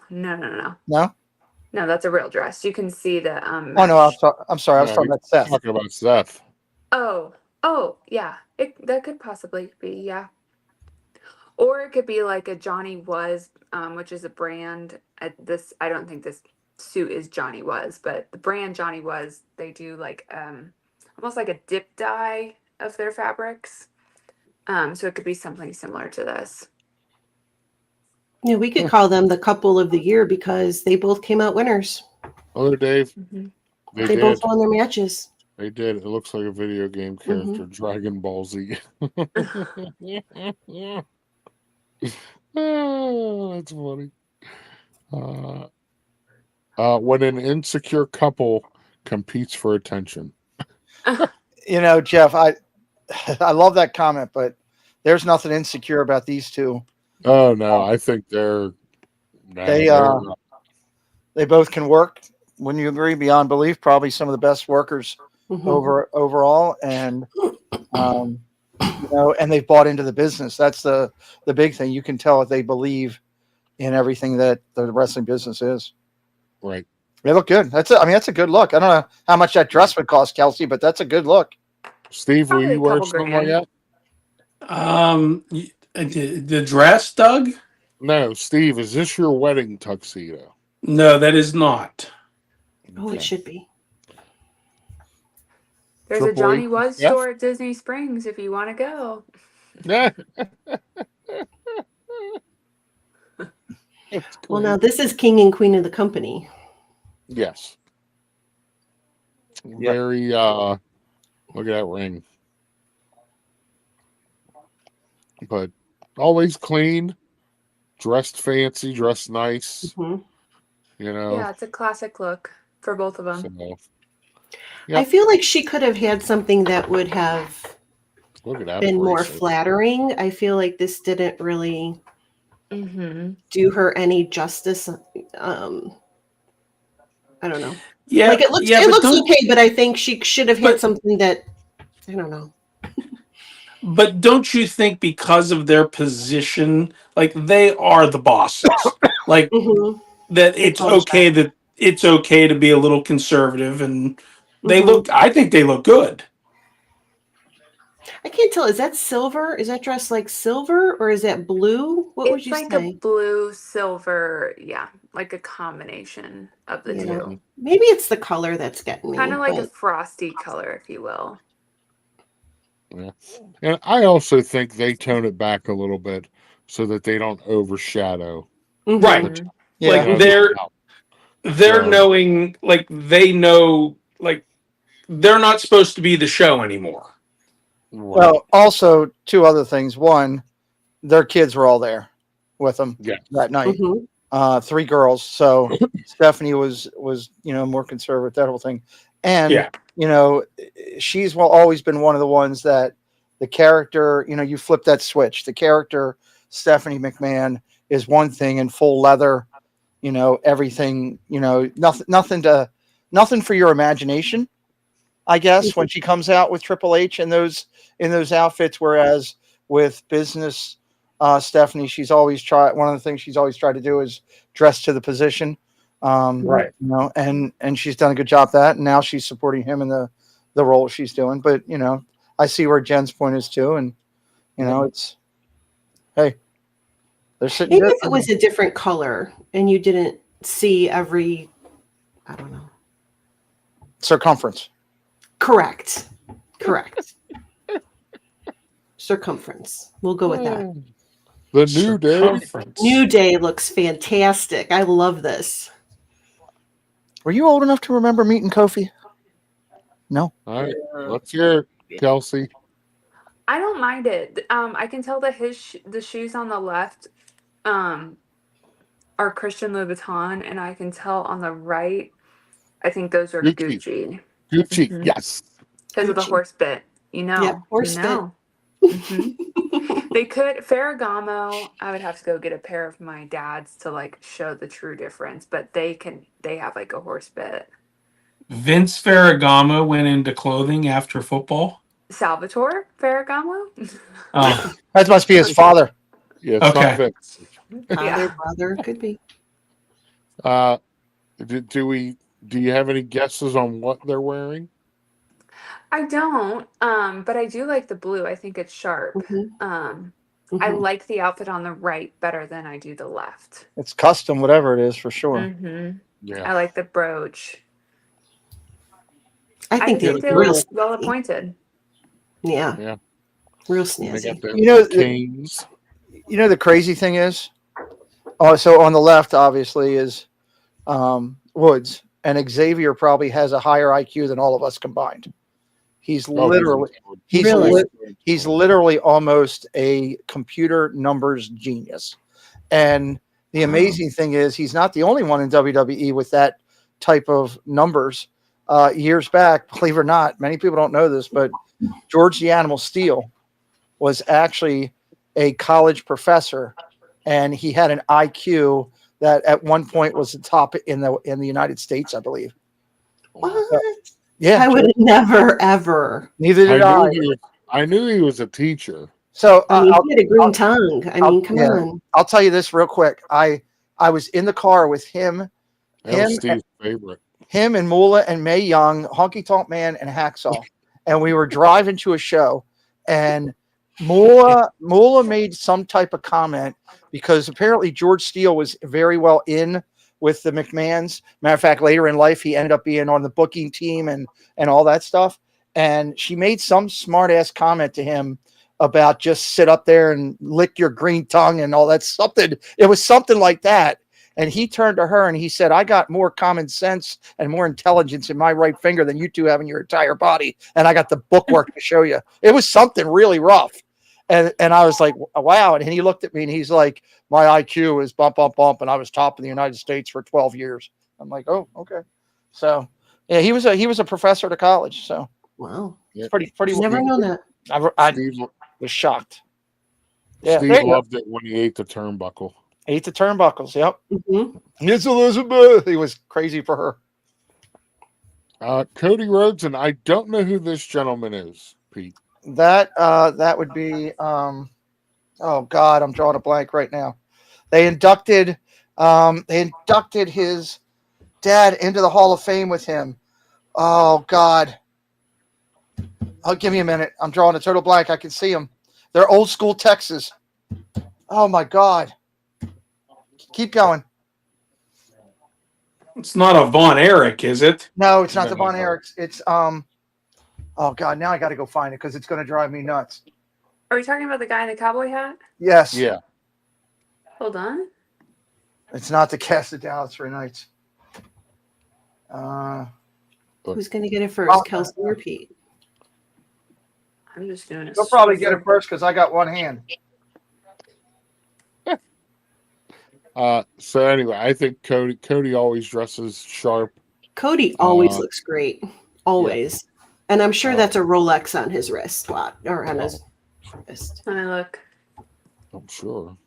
No,
that's a real dress. You can see the
Oh no, I'm sorry. I was talking about Seth.
Talking about Seth.
Oh, yeah. That could possibly be, yeah. Or it could be like a Johnny Was, which is a brand. I don't think this suit is Johnny Was, but the brand Johnny Was, they do like almost like a dip dye of their fabrics. So it could be something similar to this.
Yeah, we could call them the couple of the year because they both came out winners.
Oh, Dave.
They both won their matches.
They did. It looks like a video game character, Dragon Ball Z. Oh, that's funny. When an insecure couple competes for attention.
Jeff, I love that comment, but there's nothing insecure about these two.
Oh no, I think they
both can work. Wouldn't you agree? Beyond belief, probably some of the best workers overall, and and they've bought into the business. That's the big thing. You can tell if they believe in everything that the wrestling business is.
Right.
They look good. That's a good look. I don't know how much that dress would cost, Kelsey, but that's a good look.
Steve, will
Probably
you
a
wear
couple
something like
grand.
that?
The dress, Doug?
No, Steve, is this your wedding tuxedo?
No, that is not.
Oh, it
Okay.
should be.
There's a
Triple H
Johnny Was
Jeff?
store at Disney Springs if you want to go.
Yeah.
Well, now this is king and queen of the company.
Yes. Very look at that ring. But always clean, dressed fancy, dressed nice.
Mhm.
You know.
Yeah, it's a classic look for both of them.
So,
I feel like she could have had something that would have
look at that
been more
bracelet.
flattering. I feel like this didn't really do her any justice. I don't know.
Yeah,
Like it looks okay, but I think she should have had something that I don't know.
But don't you think because of their position, like they are the bosses, like that it's okay to be a little conservative, and they look. I think they look good.
I can't tell. Is that silver? Is that dress like silver or is that blue? What would
It's
you
like
say?
a blue, silver, yeah, like a combination of the two.
Maybe it's the color that's getting me.
Kind of like a
but-
frosty color, if you will.
Yeah. And I also think they tone it back a little bit so that they don't overshadow.
Right.
the-
Like
you know,
they're
So-
knowing, like they know, like they're not supposed to be the show anymore.
Well, also two other things. One, their kids were all there with them that night. Three girls. So Stephanie was more conservative, that whole thing. And she's always been one of the ones that the character, you flip that switch. The character Stephanie McMahon is one thing in full leather, everything, nothing for your imagination, I guess, when she comes out with Triple H in those outfits. Whereas with business Stephanie, she's always one of the things she's always tried to do is dress to the position.
Right.
And she's done a good job of that. And now she's supporting him in the role she's doing. But, I see where Jen's point is too. And, it's, hey, they're sitting
Maybe
good.
if it was a different color and you didn't see every, I don't know.
Circumference.
Correct. Circumference. We'll go with that.
The New Day.
New Day looks fantastic. I love this.
Were you old enough to remember meeting Kofi? No.
All right. Let's hear it, Kelsey.
I don't mind it. I can tell that the shoes on the left are Christian Louboutin, and I can tell on the right, I think those are Gucci.
Gucci, yes.
Because of the horse bit,
Yeah, horse
bit. They could Ferragamo. I would have to go get a pair of my dad's to like show the true difference, but they have like a horse bit.
Vince Ferragamo went into clothing after football.
Salvatore Ferragamo.
Oh,
that must be his father.
Yeah. It's not Vince.
Father could be.
Do you have any guesses on what they're wearing?
I don't, but I do like the blue. I think it's sharp. I like the outfit on the right better than I do the left.
It's custom, whatever it is, for sure.
Yeah.
I like the brooch.
I think
they
they're
were
real
well appointed.
Yeah. Real snazzy.
The crazy thing is, so on the left, obviously, is Woods, and Xavier probably has a higher IQ than all of us combined. He's literally almost a computer numbers genius. And the amazing thing is he's not the only one in WWE with that type of numbers. Years back, believe it or not, many people don't know this, but George the Animal Steele was actually a college professor, and he had an IQ that at one point was the top in the United States, I believe.
What?
Yeah,
I would have never ever.
Neither did I.
I knew he was a teacher.
So
he had a green tongue. I mean, come on.
I'll tell you this real quick. I was in the car with him.
That was Steve's favorite.
Him and Moolah and Mae Young, Honky Tonk Man and Hacksaw. and we were driving to a show, and Moolah made some type of comment because apparently George Steele was very well in with the McMahons. Matter of fact, later in life, he ended up being on the booking team and all that stuff. And she made some smart ass comment to him about just sit up there and lick your green tongue and all that something. It was something like that. And he turned to her and he said, I got more common sense and more intelligence in my right finger than you two have in your entire body. And I got the bookwork to show you. It was something really rough. And I was like, wow. And he looked at me and he's like, my IQ is bump, bump, bump. And I was top in the United States for 12 years. I'm like, oh, okay. So yeah, he was a professor at a college. So
wow.
It's pretty.
Never known that.
I was shocked. Yeah,
Steve loved it when he ate the turnbuckle.
Ate the turnbuckles. Yep.
Mm-hmm.
Miss Elizabeth. He was crazy for her.
Cody Rhodes, and I don't know who this gentleman is, Pete.
That would be oh God, I'm drawing a blank right now. They inducted his dad into the Hall of Fame with him. Oh God. Oh, give me a minute. I'm drawing a total blank. I can see them. They're old school Texas. Oh my God. Keep going.
It's not a Von Erich, is it?
No, it's not the Von Erichs. It's oh God, now I got to go find it because it's going to drive me nuts.
Are we talking about the guy in the cowboy hat?
Yes.
Yeah.
Hold on.
It's not the cast of Dallas 3 Nights.
Who's going to get it first, Kelsey or Pete?
I'm just doing it.
You'll probably get it first because I got one hand.
So anyway, I think Cody always dresses sharp.
Cody always looks great. Always. Yeah. And I'm sure that's a Rolex on his wrist or on his wrist.
Let me look.
I'm sure.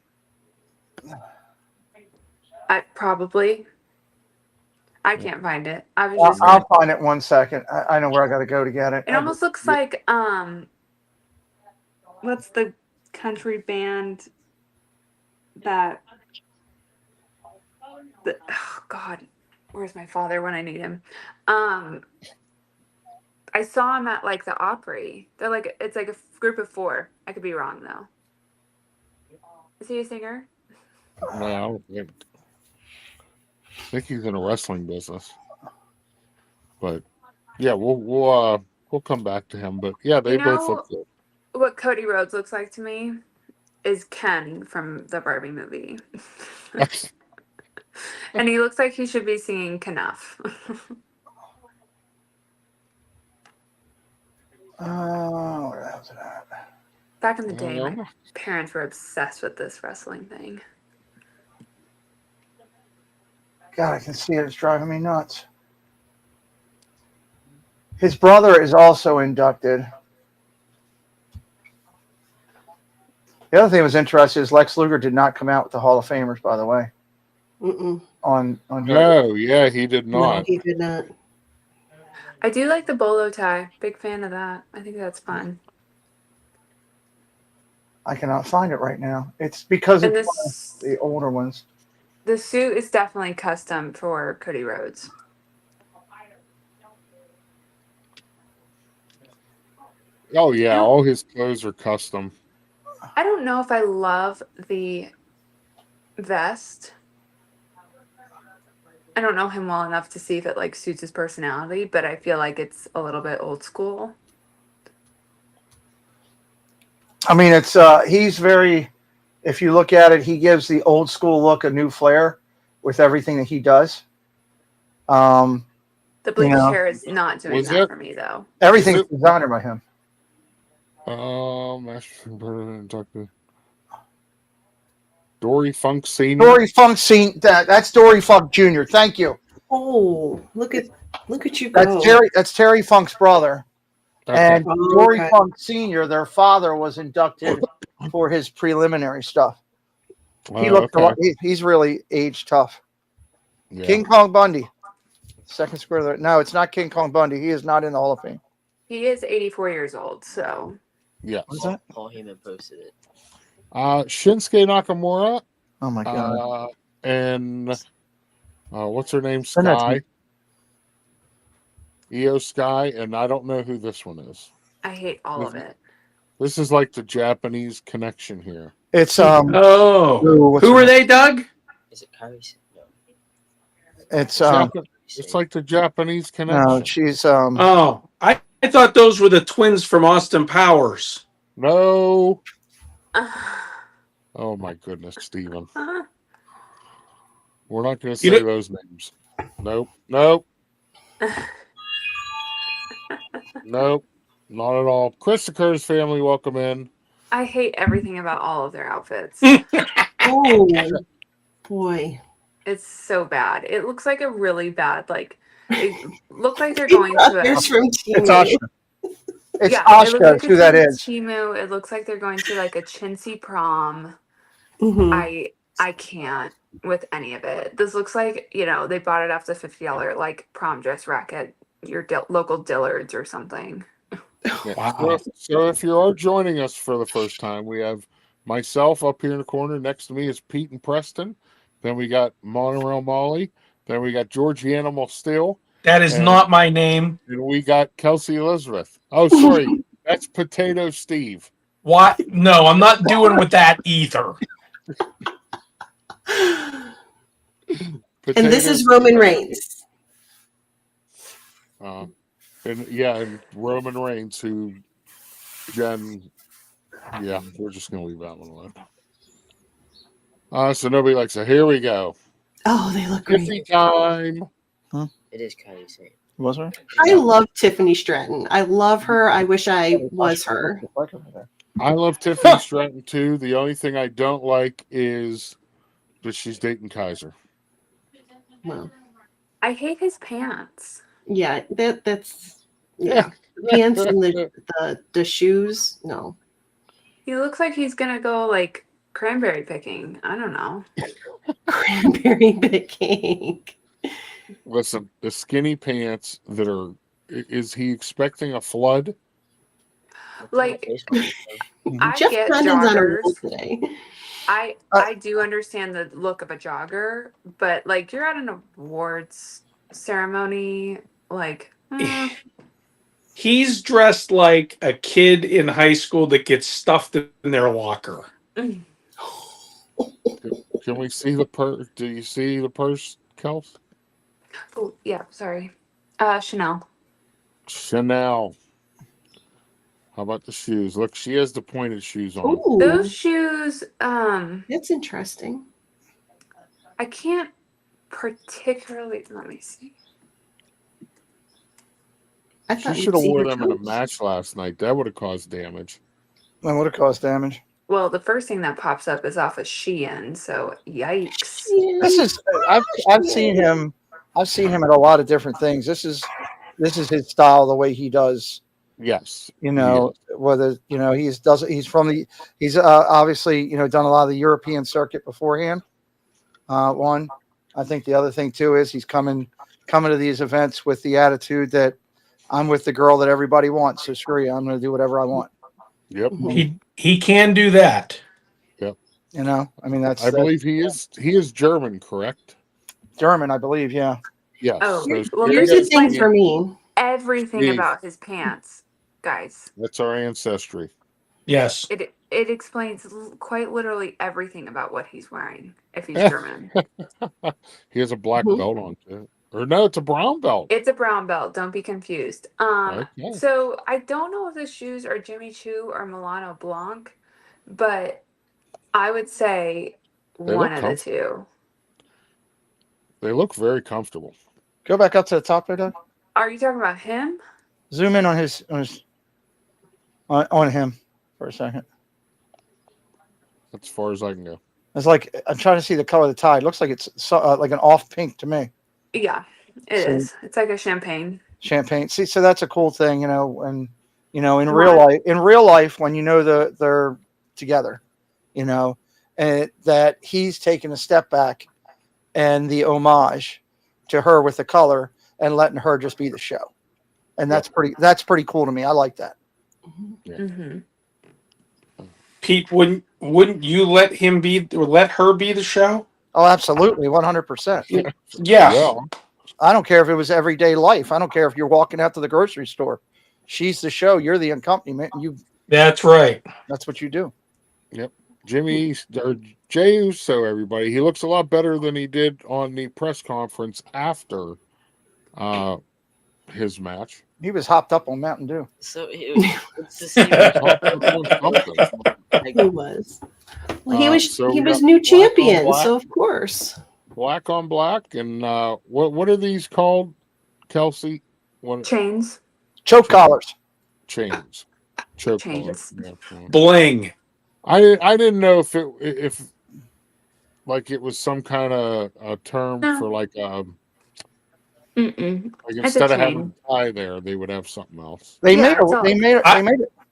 I can't find it.
I'll find it 1 second. I know where I got to go to get it.
It almost looks like what's the country band that oh God, where's my father when I need him? I saw him at like the Opry. They're like, it's like a group of 4. I could be wrong though. Is he a singer?
No, I think he's in a wrestling business. But yeah, we'll come back to him. But yeah, they both look good.
What Cody Rhodes looks like to me is Ken from the Barbie movie. And he looks like he should be singing Knuff.
Where was it at?
Back in the day, my parents were obsessed with this wrestling thing.
God, I can see it. It's driving me nuts. His brother is also inducted. The other thing that was interesting is Lex Luger did not come out with the Hall of Famers, by the way. On
no, yeah, he did not.
No, he did not.
I do like the bolo tie. Big fan of that. I think that's fun.
I cannot find it right now. It's because it's the older ones.
The suit is definitely custom for Cody Rhodes.
Oh yeah, all his clothes are custom.
I don't know if I love the vest. I don't know him well enough to see if it like suits his personality, but I feel like it's a little bit old school.
I mean, it's he's very, if you look at it, he gives the old school look a new flair with everything that he does.
The bleach hair is not doing that for me though.
Everything's designed by him.
Dory Funk Senior.
Dory Funk Senior. That's Dory Funk Jr. Thank you.
Oh, look at you go.
That's Terry Funk's brother. Okay. And Dory Funk Senior, their father, was inducted for his preliminary stuff. He looked a lot, he's really age tough. Yeah. King Kong Bundy. Second square there. No, it's not King Kong Bundy. He is not in the Hall of Fame.
He is 84 years old, so.
Yeah.
What's that?
Paul Heyman posted it.
Shinsuke Nakamura.
Oh my God.
And what's her name? Sky. Io Sky, and I don't know who this one is.
I hate all of it.
This is like the Japanese connection here.
It's
Oh,
ooh,
who are they, Doug?
Is it Kairi? No.
It's
It's like the Japanese connection.
no, she's
Oh, I thought those were the twins from Austin Powers.
No. Oh my goodness, Steven. We're not going to say those names. Nope. Nope. Nope. Not at all. Christopher's family, welcome in.
I hate everything about all of their outfits.
Oh boy.
It's so bad. It looks like a really bad, like, it look like they're going to a...
It's from
it's Oscar. It's
Yeah,
Oscar.
it looks like
Who that is?
Timu. It looks like they're going to like a chintzy prom.
Mhm.
I can't with any of it. This looks like, you know, they bought it off the $50 like prom dress rack at your local Dillard's or something.
Yeah.
Wow.
So if you are joining us for the first time, we have myself up here in the corner. Next to me is Pete and Preston. Then we got Monorail Molly. Then we got Georgie Animal Still.
That is not my name.
And we got Kelsey Elizabeth. Oh, sorry. That's Potato Steve.
What? No, I'm not doing with that either.
And this is Roman Reigns.
And Roman Reigns, who Jen. Yeah, we're just gonna leave that one alone. So nobody likes it. Here we go.
Oh, they look great.
Tiffany time.
It is Kairi Sane.
Was her?
I love Tiffany Stratton. I love her. I wish I was her.
I love Tiffany Stratton too. The only thing I don't like is that she's dating Kaiser.
Well,
I hate his pants.
yeah, that's yeah. The pants and the shoes. No.
He looks like he's gonna go like cranberry picking. I don't know.
Cranberry picking.
Listen, the skinny pants that are. Is he expecting a flood?
Like, I
Jeff
get
Condon's on a roll
joggers.
today.
I do understand the look of a jogger, but like you're at an awards ceremony, like
He's dressed like a kid in high school that gets stuffed in their locker.
Can we see the purse? Do you see the purse, Kels?
oh yeah, sorry. Chanel.
Chanel. How about the shoes? Look, she has the pointed shoes on.
Ooh,
Those shoes,
that's interesting.
I can't particularly let me see.
I
She
thought
should
you'd
have
see
wore
her
them in a
toes.
match last night. That would have caused damage.
That would have caused damage.
Well, the first thing that pops up is off of Shein, so yikes.
This is I've seen him. I've seen him at a lot of different things. This is his style, the way he does.
Yes.
You know, whether he's obviously done a lot of the European circuit beforehand. One, I think the other thing too is he's coming to these events with the attitude that I'm with the girl that everybody wants. So screw you, I'm going to do whatever I want.
Yep.
He can do that.
Yep.
I mean
I believe he is German, correct?
German, I believe. Yeah.
Yes.
Oh,
So
well,
Here's the thing for me.
Everything
Steve.
about his pants, guys.
That's our ancestry.
Yes.
It explains quite literally everything about what he's wearing if he's German.
He has a black belt on too. Or no, it's a brown belt.
It's a brown belt. Don't be confused.
Okay.
So I don't know if the shoes are Jimmy Choo or Milano Blanc, but I would say
They
one
look
of the two.
They look very comfortable.
Go back up to the top there, Doug.
Are you talking about him?
Zoom in on on him for a second.
That's as far as I can go.
It's like I'm trying to see the color of the tie. It looks like it's like an off pink to me.
Yeah, it is. It's like a champagne.
Champagne. See, so that's a cool thing, and in real life, when they're together, and that he's taken a step back and the homage to her with the color and letting her just be the show. And that's pretty cool to me. I like that.
Yeah.
Mm-hmm.
Pete, wouldn't you let her be the show?
Oh, absolutely. 100%.
Yeah.
Well,
I don't care if it was everyday life. I don't care if you're walking out to the grocery store. She's the show. You're the accompaniment. And
That's right.
that's what you do.
Yep. Jimmy or Jey Uso, everybody. He looks a lot better than he did on the press conference after his match.
He was hopped up on Mountain Dew.
So it's the same.
He was. Well, he was.
so
he
we
was
got
new
black on
champion,
black.
so of course.
Black on black, and what are these called, Kelsey? What
Chains.
Choke collars.
chains? Choke
Chains.
collars. Yeah.
Bling.
I didn't know if like it was some kind of a term
No.
for like
Mm-mm.
like
It's a
instead of
chain.
having a tie there, they would have something else.
They
Yeah,
made
it's
a,
all-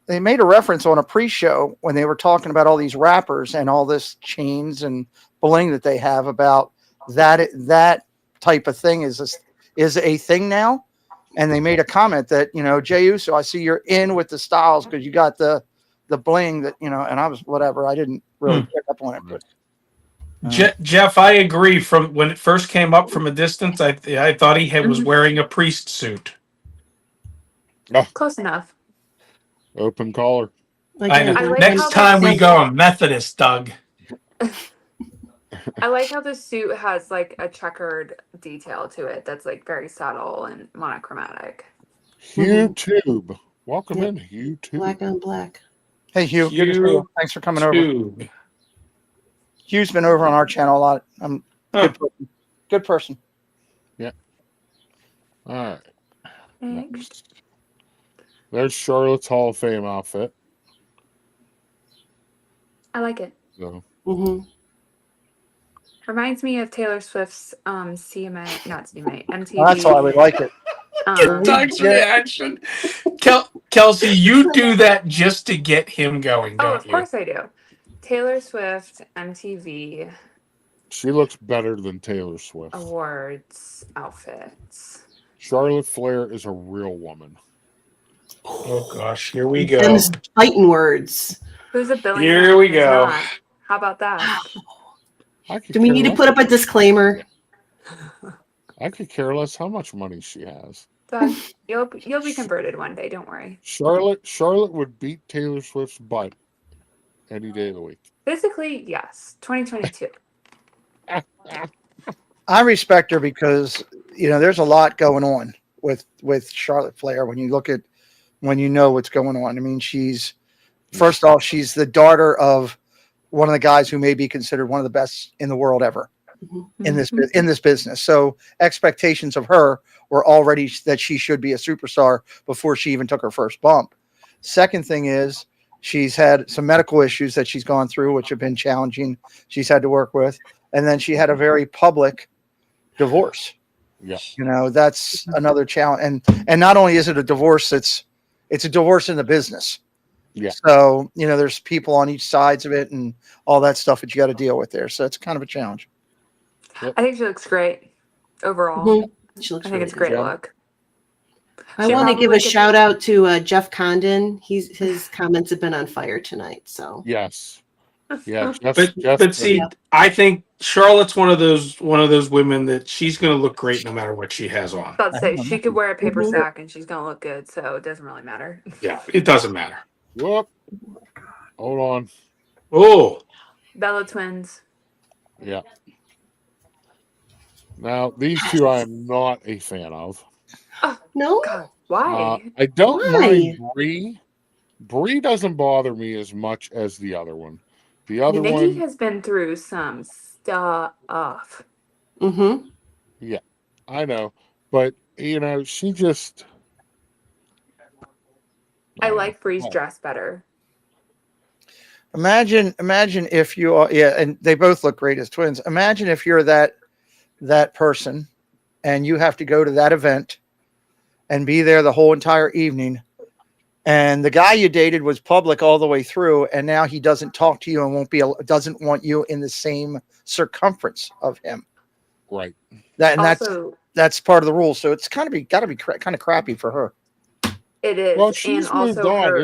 they made a reference on a pre-show when they were talking about all these rappers and all this chains and bling that they have about that type of thing is a thing now. And they made a comment that, Jey Uso, I see you're in with the styles because you got the bling that, and I was whatever. I didn't really pick up on it, but
Jeff, I agree. From when it first came up from a distance, I thought he was wearing a priest suit.
Close enough.
Open collar.
I know.
I like
Next
how
time
the
we go, I'm Methodist, Doug.
I like how the suit has like a checkered detail to it that's like very subtle and monochromatic.
YouTube. Welcome
Yep.
in, YouTube.
Black on black.
hey, Hugh, good to see you. Thanks for coming over. Hugh's been over on our channel a lot. Good person.
Yeah. All right.
Thanks.
There's Charlotte's Hall of Fame outfit.
I like it.
So
Reminds me of Taylor Swift's CMA, not CMA, MTV.
Well, that's why we like it.
Doug's reaction. Kelsey, you do that just to get him going,
Oh,
don't
of
you?
course I do. Taylor Swift MTV
she looks better than Taylor Swift.
Awards outfits.
Charlotte Flair is a real woman.
Oh gosh, here we go.
Them's fighting words.
Who's a billionaire?
Here we
who's
go.
not? How about that?
Do we need to put up a disclaimer?
I could care less how much money she has.
Doug, you'll be converted one day. Don't worry.
Charlotte would beat Taylor Swift's butt any day of the week.
Physically, yes. 2022.
I respect her because there's a lot going on with Charlotte Flair when you know what's going on. I mean, first off, she's the daughter of one of the guys who may be considered one of the best in the world ever in this business. So expectations of her were already that she should be a superstar before she even took her first bump. Second thing is she's had some medical issues that she's gone through, which have been challenging. She's had to work with. And then she had a very public divorce.
Yeah.
That's another challenge. And not only is it a divorce, it's a divorce in the business.
Yeah.
So, there's people on each sides of it and all that stuff that you got to deal with there. So it's kind of a challenge.
I think she looks great overall.
She looks
I think
really
it's a great
good.
look.
I want to give a shout out to Jeff Condon. His comments have been on fire tonight. So
yes. Yeah,
but see, I think Charlotte's one of those women that she's going to look great no matter what she has on.
I was about to say she could wear a paper sack and she's gonna look good, so it doesn't really matter.
Yeah, it doesn't matter.
Whoop. Hold on.
Oh,
Bella twins.
Yeah. Now these two I am not a fan of.
No,
God, why?
I don't
Why?
mind Brie. Brie doesn't bother me as much as the other one. The other
Nikki
one
has been through some stuff.
Yeah, I know. But she just
I like Bree's dress better.
Imagine if you are, and they both look great as twins. Imagine if you're that person and you have to go to that event and be there the whole entire evening. And the guy you dated was public all the way through, and now he doesn't talk to you and doesn't want you in the same circumference of him.
right.
That's part of the rule. So it's got to be kind of crappy for her.
It is.
Well, she's
and
moved
also
on,
her,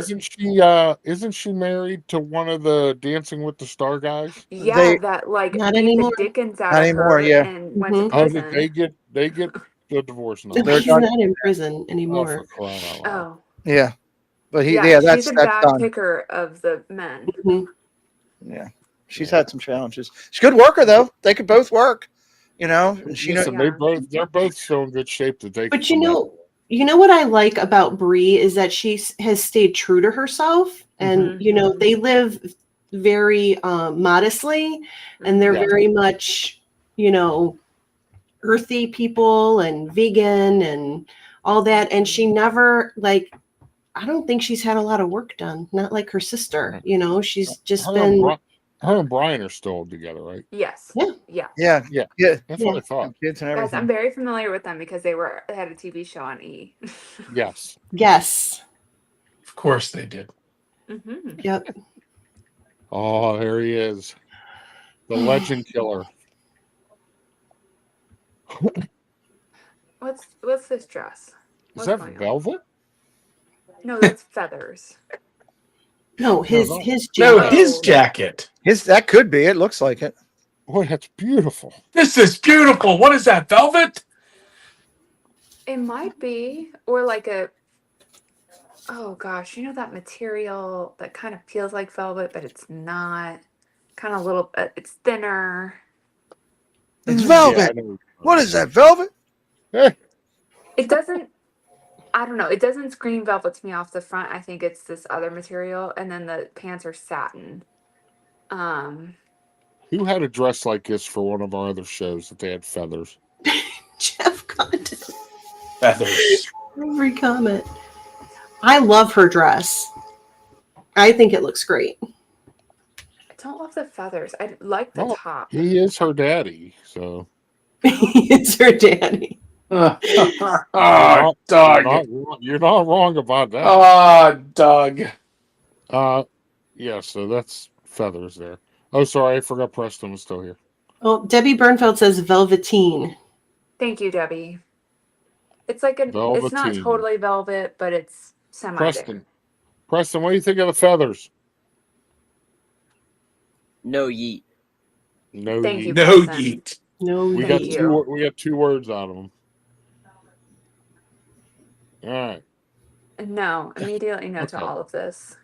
isn't she married to one of the Dancing with the Star guys?
that like
Not
beat
anymore.
the Dickens out
Not
of
anymore,
her
yeah.
and went to
Oh,
prison.
did they get they're divorced now.
He's not in prison anymore.
For crying out loud.
Oh.
Yeah, but
She's a bad
done.
picker of the men.
Mm-hmm.
Yeah, she's had some challenges. She's a good worker though. They could both work. You know,
Listen, they're both still in good shape that they.
But you know what I like about Brie is that she has stayed true to herself, and you know they live very modestly, and they're very much, you know, earthy people and vegan and all that. And she never I don't think she's had a lot of work done. Not like her sister, you know. She's just been.
Her and Brian are still together, right?
Yes.
Yeah.
Yeah.
That's what I thought.
Kids and
Guys,
everything.
I'm very familiar with them because they had a TV show on E.
Yes.
Yes.
Of course they did.
Mm-hmm.
Yep.
Oh, there he is, the legend killer.
What's this dress?
Is that velvet?
No, that's feathers.
No, his
jacket.
That could be. It looks like it.
Boy, that's beautiful.
This is beautiful. What is that? Velvet?
It might be, or like oh gosh, you know that material that kind of feels like velvet, but it's not. Kind of little. It's thinner.
It's velvet. What is that? Velvet?
It doesn't. I don't know. It doesn't scream velvet to me off the front. I think it's this other material, and then the pants are satin.
Who had a dress like this for one of our other shows that they had feathers?
Jeff Condon.
Feathers.
Every comment. I love her dress. I think it looks great.
I don't love the feathers. I like the top.
He is her daddy, so.
He is her daddy.
Oh, Doug.
You're not wrong about that.
Oh, Doug.
Yeah, so that's feathers there. Oh, sorry, I forgot Preston was still here.
Oh, Debbie Bernfeld says velveteen.
Thank you, Debbie. It's like it's not
Velveteen.
totally velvet, but it's semi.
Preston, what do you think of the feathers?
No yeet.
No
Thank
yeet.
you,
No
Preston.
yeet.
No,
We got two words out of them. All right.
No, immediately no to all of this.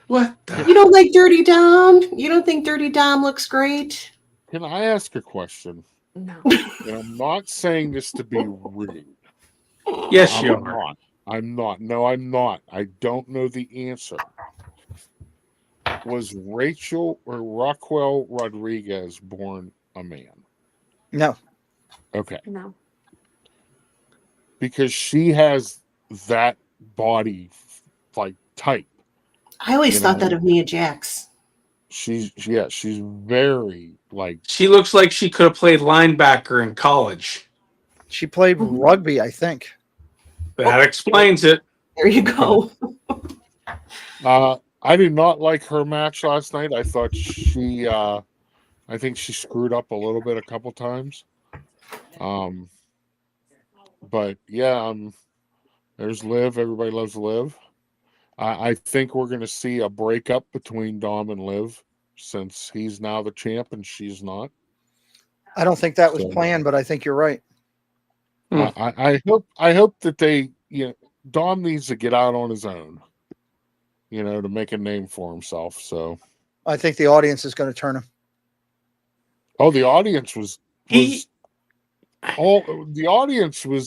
What?
You don't like Dirty Dom? You don't think Dirty Dom looks great?
Can I ask a question?
No.
And I'm not saying this to be rude.
Yes, you are.
I'm not. No, I'm not. I don't know the answer. Was Rachel or Raquel Rodriguez born a man?
No.
Okay.
No.
Because she has that body type.
I always thought that of Nia Jax.
She's very
She looks like she could have played linebacker in college.
She played rugby, I think.
That explains it.
There you go.
I did not like her match last night. I thought I think she screwed up a little bit a couple times. But yeah, there's Liv. Everybody loves Liv. I think we're going to see a breakup between Dom and Liv since he's now the champ and she's not.
I don't think that was planned, but I think you're right.
I hope that they, Dom needs to get out on his own, to make a name for himself. So
I think the audience is going to turn him.
Oh, the audience was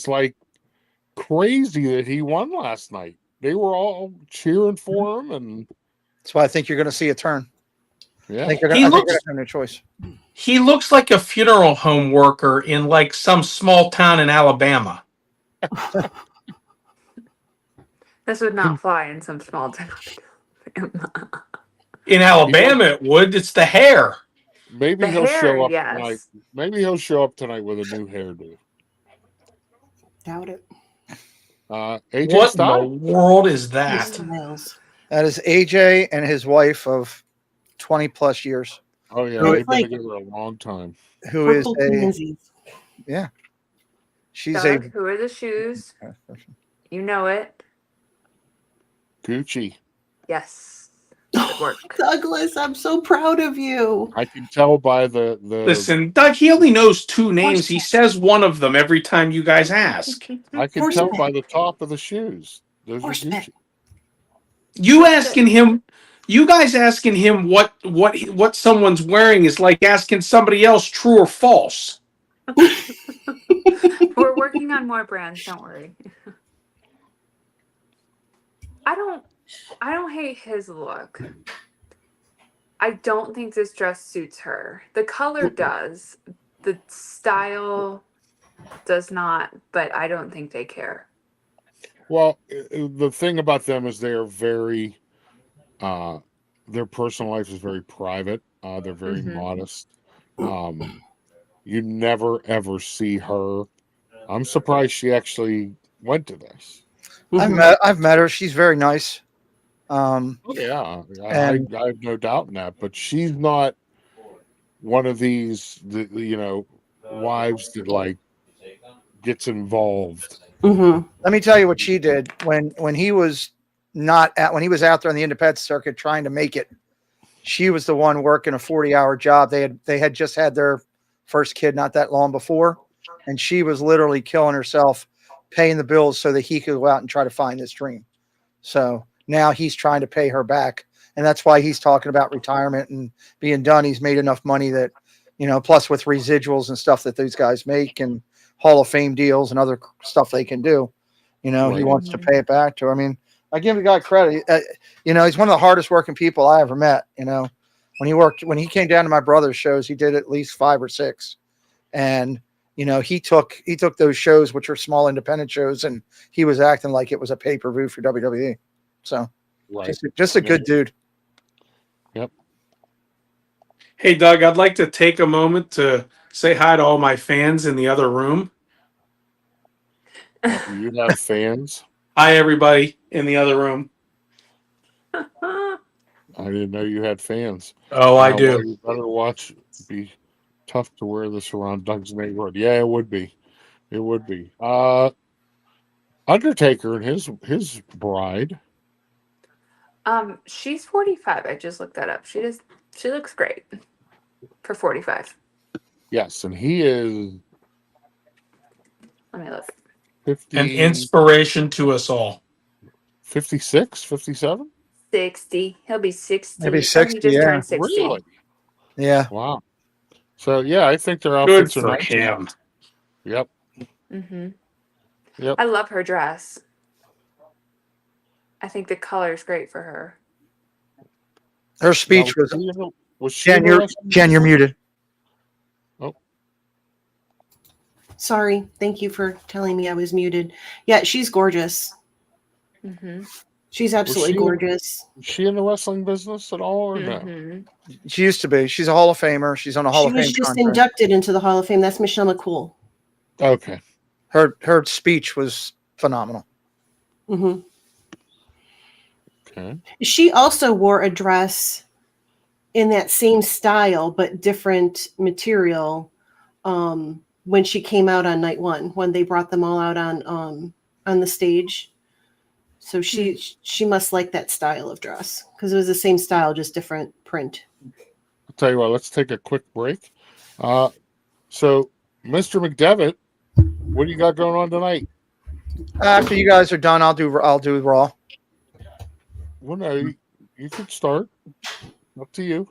like crazy that he won last night. They were all cheering for him, and
that's why I think you're going to see a turn.
Yeah,
I think they're going to have no choice.
He looks like a funeral home worker in like some small town in Alabama.
This would not fly in some small town.
In Alabama, it would. It's the hair.
Maybe
The
he'll
hair,
show up
yes.
tonight. Maybe he'll show up tonight with a new hairdo.
Doubt it.
AJ
What
Styles?
in the world is that?
That is AJ and his wife of 20 plus years.
Oh yeah,
Who
they've
is
been together a long time.
Who is
Purple
a
pansies.
yeah? She's
Doug, who are the shoes? You know it.
Gucci.
Yes.
work.
Douglas, I'm so proud of you.
I can tell by the
Listen, Doug, he only knows 2 names. He says one of them every time you guys ask.
I can
Horse
tell
pet.
by the top of the shoes. Those are
Horse pet.
Gucci.
You guys asking him what someone's wearing is like asking somebody else true or false.
We're working on more brands, don't worry. I don't hate his look. I don't think this dress suits her. The color does. The style does not, but I don't think they care.
Well, the thing about them is they are very, their personal life is very private. They're very modest. You never ever see her. I'm surprised she actually went to this.
I've met her. She's very nice.
Yeah, I have no doubt in that. But she's not one of these, wives that like gets involved.
Let me tell you what she did when he was out there on the independent circuit trying to make it. She was the one working a 40-hour job. They had just had their first kid not that long before, and she was literally killing herself paying the bills so that he could go out and try to find his dream. So now he's trying to pay her back, and that's why he's talking about retirement and being done. He's made enough money that, plus with residuals and stuff that these guys make and Hall of Fame deals and other stuff they can do, he wants to pay it back to her. I mean, I give the guy credit. He's one of the hardest working people I ever met. When he came down to my brother's shows, he did at least 5 or 6, and he took those shows, which are small independent shows, and he was acting like it was a pay-per-view for WWE. So just a good dude.
Yep.
Hey, Doug, I'd like to take a moment to say hi to all my fans in the other room.
You have fans?
Hi, everybody in the other room.
I didn't know you had fans.
Oh, I do.
Well, you better watch. It'd be tough to wear this around Doug's neighborhood. Yeah, it would be. It would be. Undertaker and his bride.
She's 45. I just looked that up. She looks great for 45.
Yes, and he is.
Let me look.
50,
An inspiration to us all.
56, 57?
60. He'll be 60.
Maybe
He
60,
just
yeah.
turned 60.
Really?
Yeah.
Wow. So yeah, I think their
Good
outfits are
for
nice.
him.
Yep. Yep.
I love her dress. I think the color is great for her.
Her speech
Now, was she
Jen, you're muted.
Oh.
Sorry. Thank you for telling me I was muted. Yeah, she's gorgeous. She's absolutely gorgeous.
Was she in the wrestling business at all, or no?
She used to be. She's a Hall of Famer. She's on a Hall of Fame.
She was just
contract.
inducted into the Hall of Fame. That's Michelle McCool.
Okay.
Her speech was phenomenal.
Okay.
She also wore a dress in that same style but different material when she came out on night 1, when they brought them all out on the stage. So she must like that style of dress because it was the same style, just different print.
I'll tell you what, let's take a quick break. So, Mr. McDevitt, what do you got going on tonight?
After you guys are done, I'll do Raw.
Well, no, you can start. Up to you.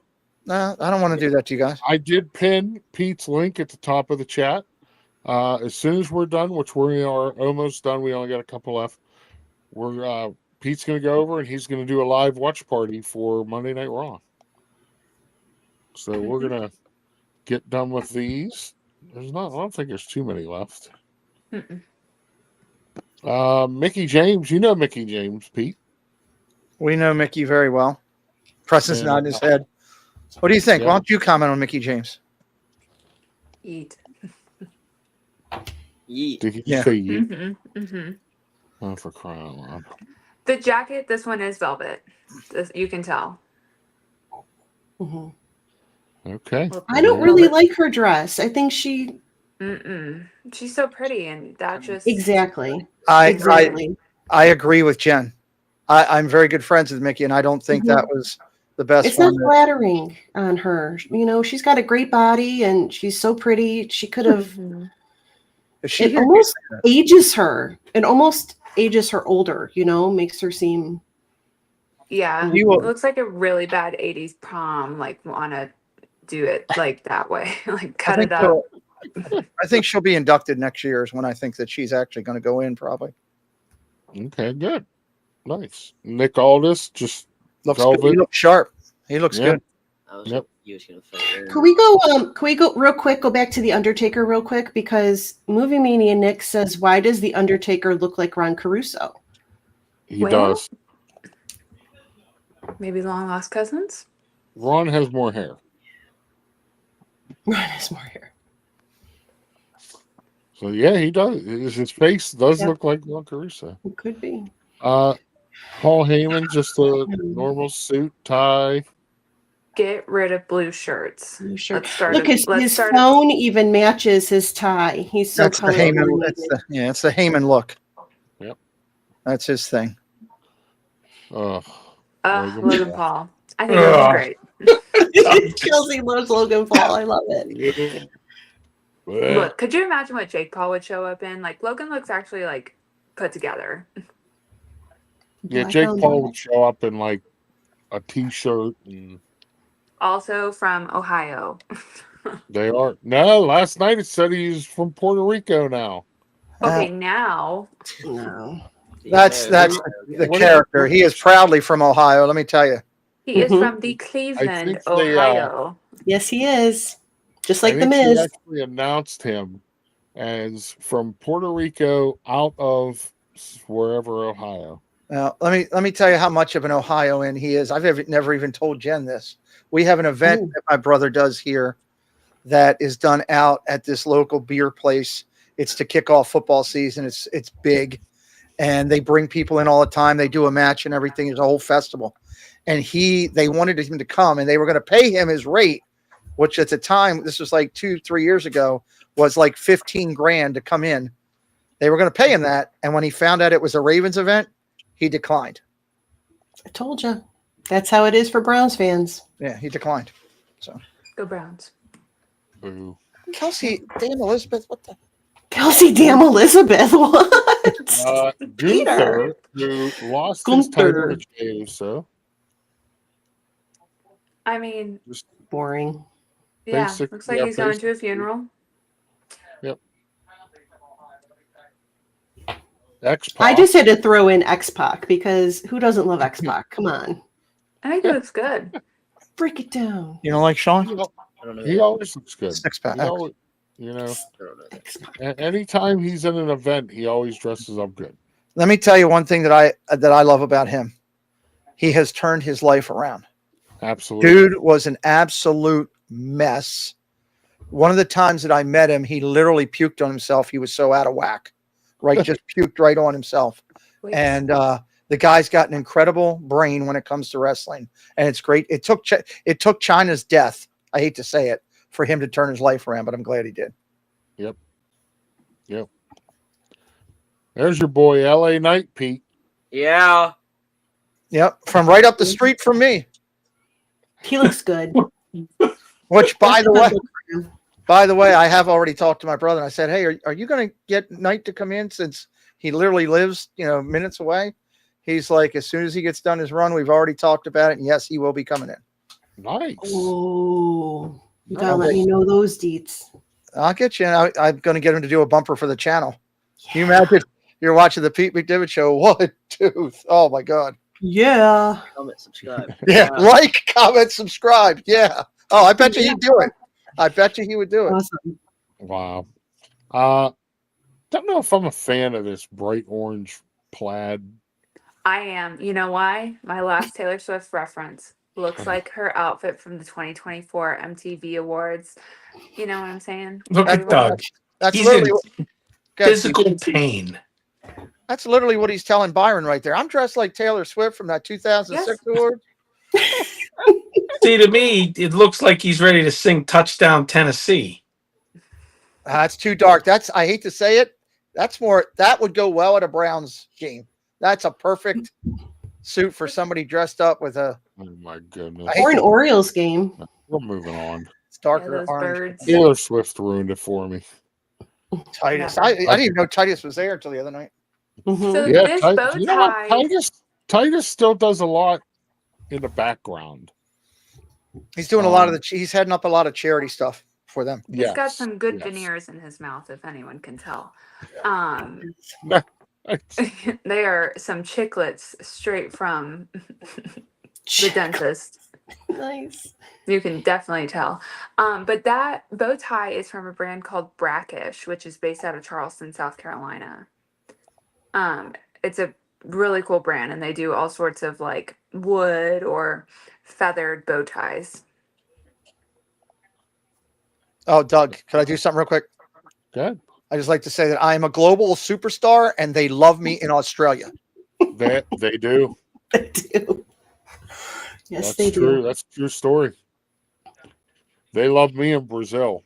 No, I don't want to do that to you guys.
I did pin Pete's link at the top of the chat. As soon as we're done, which we are almost done, we only got a couple left. Pete's going to go over and he's going to do a live watch party for Monday Night Raw. So we're going to get done with these. I don't think there's too many left. Mickey James, you know Mickey James, Pete.
We know Mickey very well. Preston's nodding his head. What do you think?
Yeah.
Why don't you comment on Mickey James?
Eat.
Yeet.
Did you
Yeah.
say you? Oh, for crying out loud.
The jacket, this one is velvet. You can tell.
Okay.
I don't really like her dress. I think she...
She's so pretty, and that just...
Exactly.
I agree with Jen. I'm very good friends with Mickey, and I don't think that the best
It's
one.
not flattering on her. You know, she's got a great body and she's so pretty. She could have. It almost ages her. It almost ages her older. You know, makes her seem.
Yeah,
You
it
will,
looks like a really bad 80s prom, like want to do it like that way, like
I
cut
think
it up.
I think she'll be inducted next year is when I think that she's actually going to go in probably.
Okay, good. Nice. Nick Aldis, just
Looks good. He
velvet.
looks sharp. He looks
Yeah.
good.
I was
Yep.
he was gonna fight.
Can we go? Can we go real quick? Go back to the Undertaker real quick because Movie Mania Nick says, "Why does the Undertaker look like Ron Caruso?"
He
Well,
does.
maybe long lost cousins.
Ron has more hair.
Ron has more hair.
So yeah, he does. His face does
Yep.
look like Ron Caruso.
It could be.
Paul Heyman, just a normal suit, tie.
Get rid of blue shirts.
Sure.
Let's start.
Look, his
let's start.
phone even matches his tie. He's so
That's the
colorful.
Heyman. It's the Heyman look.
Yep.
That's his thing.
Logan Paul. I think it was great.
Chelsea loves Logan Paul. I love it.
Look, could you imagine what Jake Paul would show up in? Like Logan looks actually like put together.
Yeah, Jake Paul would show up in like a t-shirt and
Also from Ohio.
they are. No, last night it said he's from Puerto Rico now.
Okay, now.
No.
That's the character. He is proudly from Ohio, let me tell you.
He is from the Cleveland, Ohio.
Yes, he is. Just like
I
the
think
Miz.
They actually announced him as from Puerto Rico out of wherever, Ohio.
Now, let me tell you how much of an Ohioan he is. I've never even told Jen this. We have an event that my brother does here that is done out at this local beer place. It's to kick off football season. It's big, and they bring people in all the time. They do a match and everything. It's a whole festival, and they wanted him to come, and they were going to pay him his rate, which at the time, this was like 2-3 years ago, was like $15,000 to come in. They were going to pay him that, and when he found out it was a Ravens event, he declined.
I told you. That's how it is for Browns fans.
Yeah, he declined. So
Go Browns.
Boo.
Kelsey, damn Elizabeth, what the?
Kelsey, damn Elizabeth, what?
Gunther, who lost his title to Jey Uso.
I mean,
Just
boring.
Yeah,
basic-
looks like
yeah,
he's going
basic-
to a funeral.
Yep. X-Pac.
I just had to throw in X-Pac because who doesn't love X-Pac? Come on.
I think it looks good.
Break it down.
You don't like Sean?
I don't know.
He always looks good.
Six-pack.
He always, you know,
I don't know.
anytime he's in an event, he always dresses up good.
Let me tell you one thing that I love about him. He has turned his life around.
Absolutely.
Dude was an absolute mess. One of the times that I met him, he literally puked on himself. He was so out of whack, right? Just puked right on himself.
Wait.
And the guy's got an incredible brain when it comes to wrestling, and it's great. It took China's death, I hate to say it, for him to turn his life around, but I'm glad he did.
Yep. There's your boy, LA Knight, Pete.
Yeah.
Yep, from right up the street from me.
He looks good.
Which, by the way, I have already talked to my brother. And I said, "Hey, are you going to get Knight to come in since he literally lives, minutes away?" He's like, "As soon as he gets done his run, we've already talked about it, and yes, he will be coming in."
Nice.
Oh, you gotta let me know those deets.
I'll get you. I'm going to get him to do a bumper for the channel. Can you imagine? You're watching the Pete McDevitt show. 1, 2. Oh my God.
Yeah.
Comment, subscribe.
Yeah. Like, comment, subscribe. Yeah. Oh, I bet you he'd do it. I bet you he would do it.
Awesome.
Wow. Don't know if I'm a fan of this bright orange plaid.
I am. You know why? My last Taylor Swift reference looks like her outfit from the 2024 MTV Awards. You know what I'm saying?
Look at Doug.
That's
He's
literally
in physical pain.
That's literally what he's telling Byron right there. I'm dressed like Taylor Swift from that 2006 award.
See, to me, it looks like he's ready to sing Touchdown Tennessee.
That's too dark. I hate to say it. That would go well at a Browns game. That's a perfect suit for somebody dressed up with a.
Oh my goodness.
Or an Orioles game.
We're moving on.
It's darker
those
orange.
birds.
Taylor Swift ruined it for me.
Titus.
Yeah.
I didn't even know Titus was there until the other night.
Mhm.
So
Yeah,
this bow
you know what?
tie.
Titus still does a lot in the background.
He's doing a lot of he's heading up a lot of charity stuff for them.
He's got some good
yes.
veneers in his mouth, if anyone can tell. They are some chiclets straight from the dentist.
Nice.
You can definitely tell. But that bow tie is from a brand called Brackish, which is based out of Charleston, South Carolina. It's a really cool brand, and they do all sorts of like wood or feathered bow ties.
Oh, Doug, can I do something real quick?
Good.
I just like to say that I am a global superstar, and they love me in Australia.
They do.
They do. Yes,
That's
they
true.
do.
That's a true story. They love me in Brazil.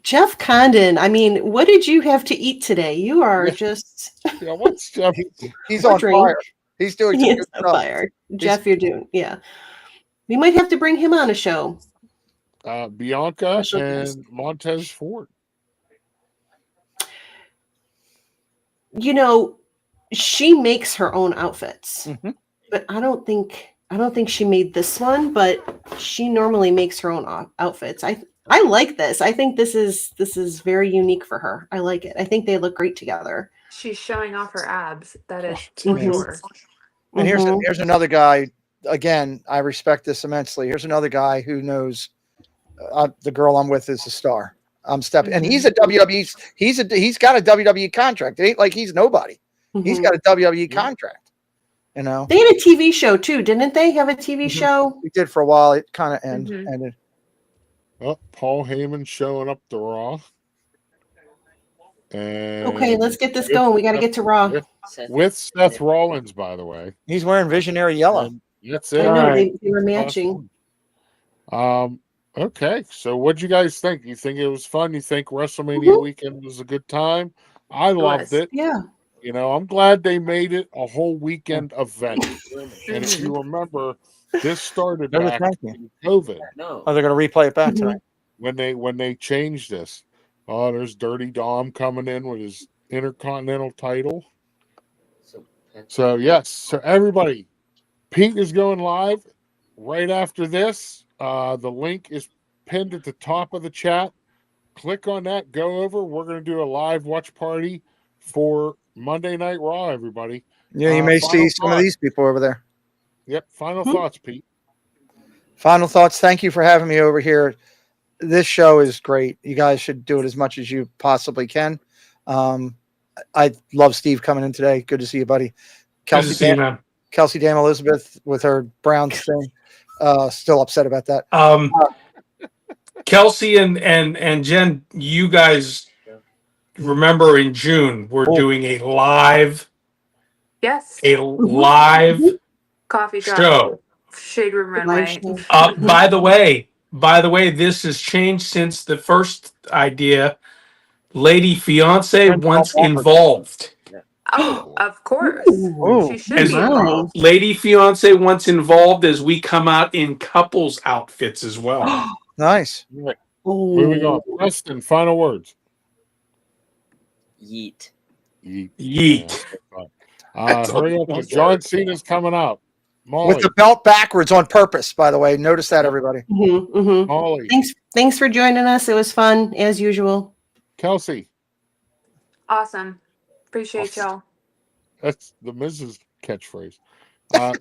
Jeff Condon, I mean, what did you have to eat today? You are just
Yeah, what's Jeff?
He's on
drink.
fire. He's doing some
He
good
is on
stuff.
fire. Jeff, you're doing, yeah. We might have to bring him on a show.
Bianca
Special guest.
and Montez Ford.
You know, she makes her own outfits,
Mhm.
but I don't think she made this one. But she normally makes her own outfits. I like this. I think this is very unique for her. I like it. I think they look great together.
She's showing off her abs. That is
Oh,
for
geez.
sure.
And
Mhm.
here's another guy. Again, I respect this immensely. Here's another guy who knows the girl I'm with is a star. I'm stepping, and he's a WWE. He's got a WWE contract. It ain't like he's nobody. He's
Mhm.
got a WWE contract. You know,
They had a TV show too, didn't they? Have a TV
Mhm.
show?
we did for a while. It kind of
Mhm.
ended.
Oh, Paul Heyman showing up to Raw. And
Okay, let's get this going. We got to get to Raw.
with Seth Rollins, by the way.
He's wearing visionary yellow.
And that's
I
it.
know
All right.
they were matching.
Okay, so what'd you guys think? You think it was fun? You think WrestleMania weekend was a good time? I loved it.
Yeah.
You know, I'm glad they made it a whole weekend event. And if you
Mhm.
remember, this started
No,
back
thank you.
in COVID
No.
Oh, they're going to replay it back
Mhm.
tonight.
when they changed this. Oh, there's Dirty Dom coming in with his Intercontinental title. So yes, so everybody, Pete is going live right after this. The link is pinned at the top of the chat. Click on that, go over. We're going to do a live watch party for Monday Night Raw, everybody.
Yeah, you may
final
see some of
thoughts.
these people over there.
Yep, final thoughts, Pete.
Final thoughts. Thank you for having me over here. This show is great. You guys should do it as much as you possibly can. I love Steve coming in today. Good to see you, buddy.
Good to see you, man.
Kelsey Dame Elizabeth with her Browns thing. Still upset about that.
Kelsey and Jen, you guys remember in June we're doing a live
Yes. Coffee shop.
show.
Shade Room
Live
Runway.
show.
By the way, this has changed since the first idea. Lady fiance once involved.
Oh, of course.
Ooh.
She should be
As
involved.
Lady fiance once involved as we come out in couples outfits as well.
Nice.
Right. Moving on. Preston, final words.
Yeet.
Yeet.
Hurry up. John Cena's coming out. Molly.
With the belt backwards on purpose, by the way. Notice that, everybody.
Mhm, mhm.
Molly.
Thanks for joining us. It was fun as usual.
Kelsey.
Awesome. Appreciate y'all.
That's the Mrs. catchphrase.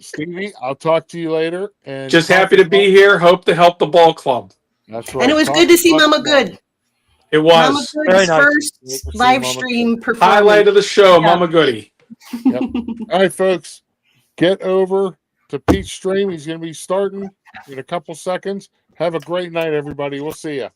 Stevie, I'll talk to you later. And
Just happy to be here. Hope to help the ball club.
That's right.
And it was
Talk
good to see
about
Mama
tomorrow.
Good.
It
Mama
was
Good's
Very nice.
first
Great to see
live
Mama
stream performance.
highlight of the show,
Yeah.
Mama Goody.
Yep. All right, folks. Get over to Pete's stream. He's going to be starting in a couple seconds. Have a great night, everybody. We'll see you.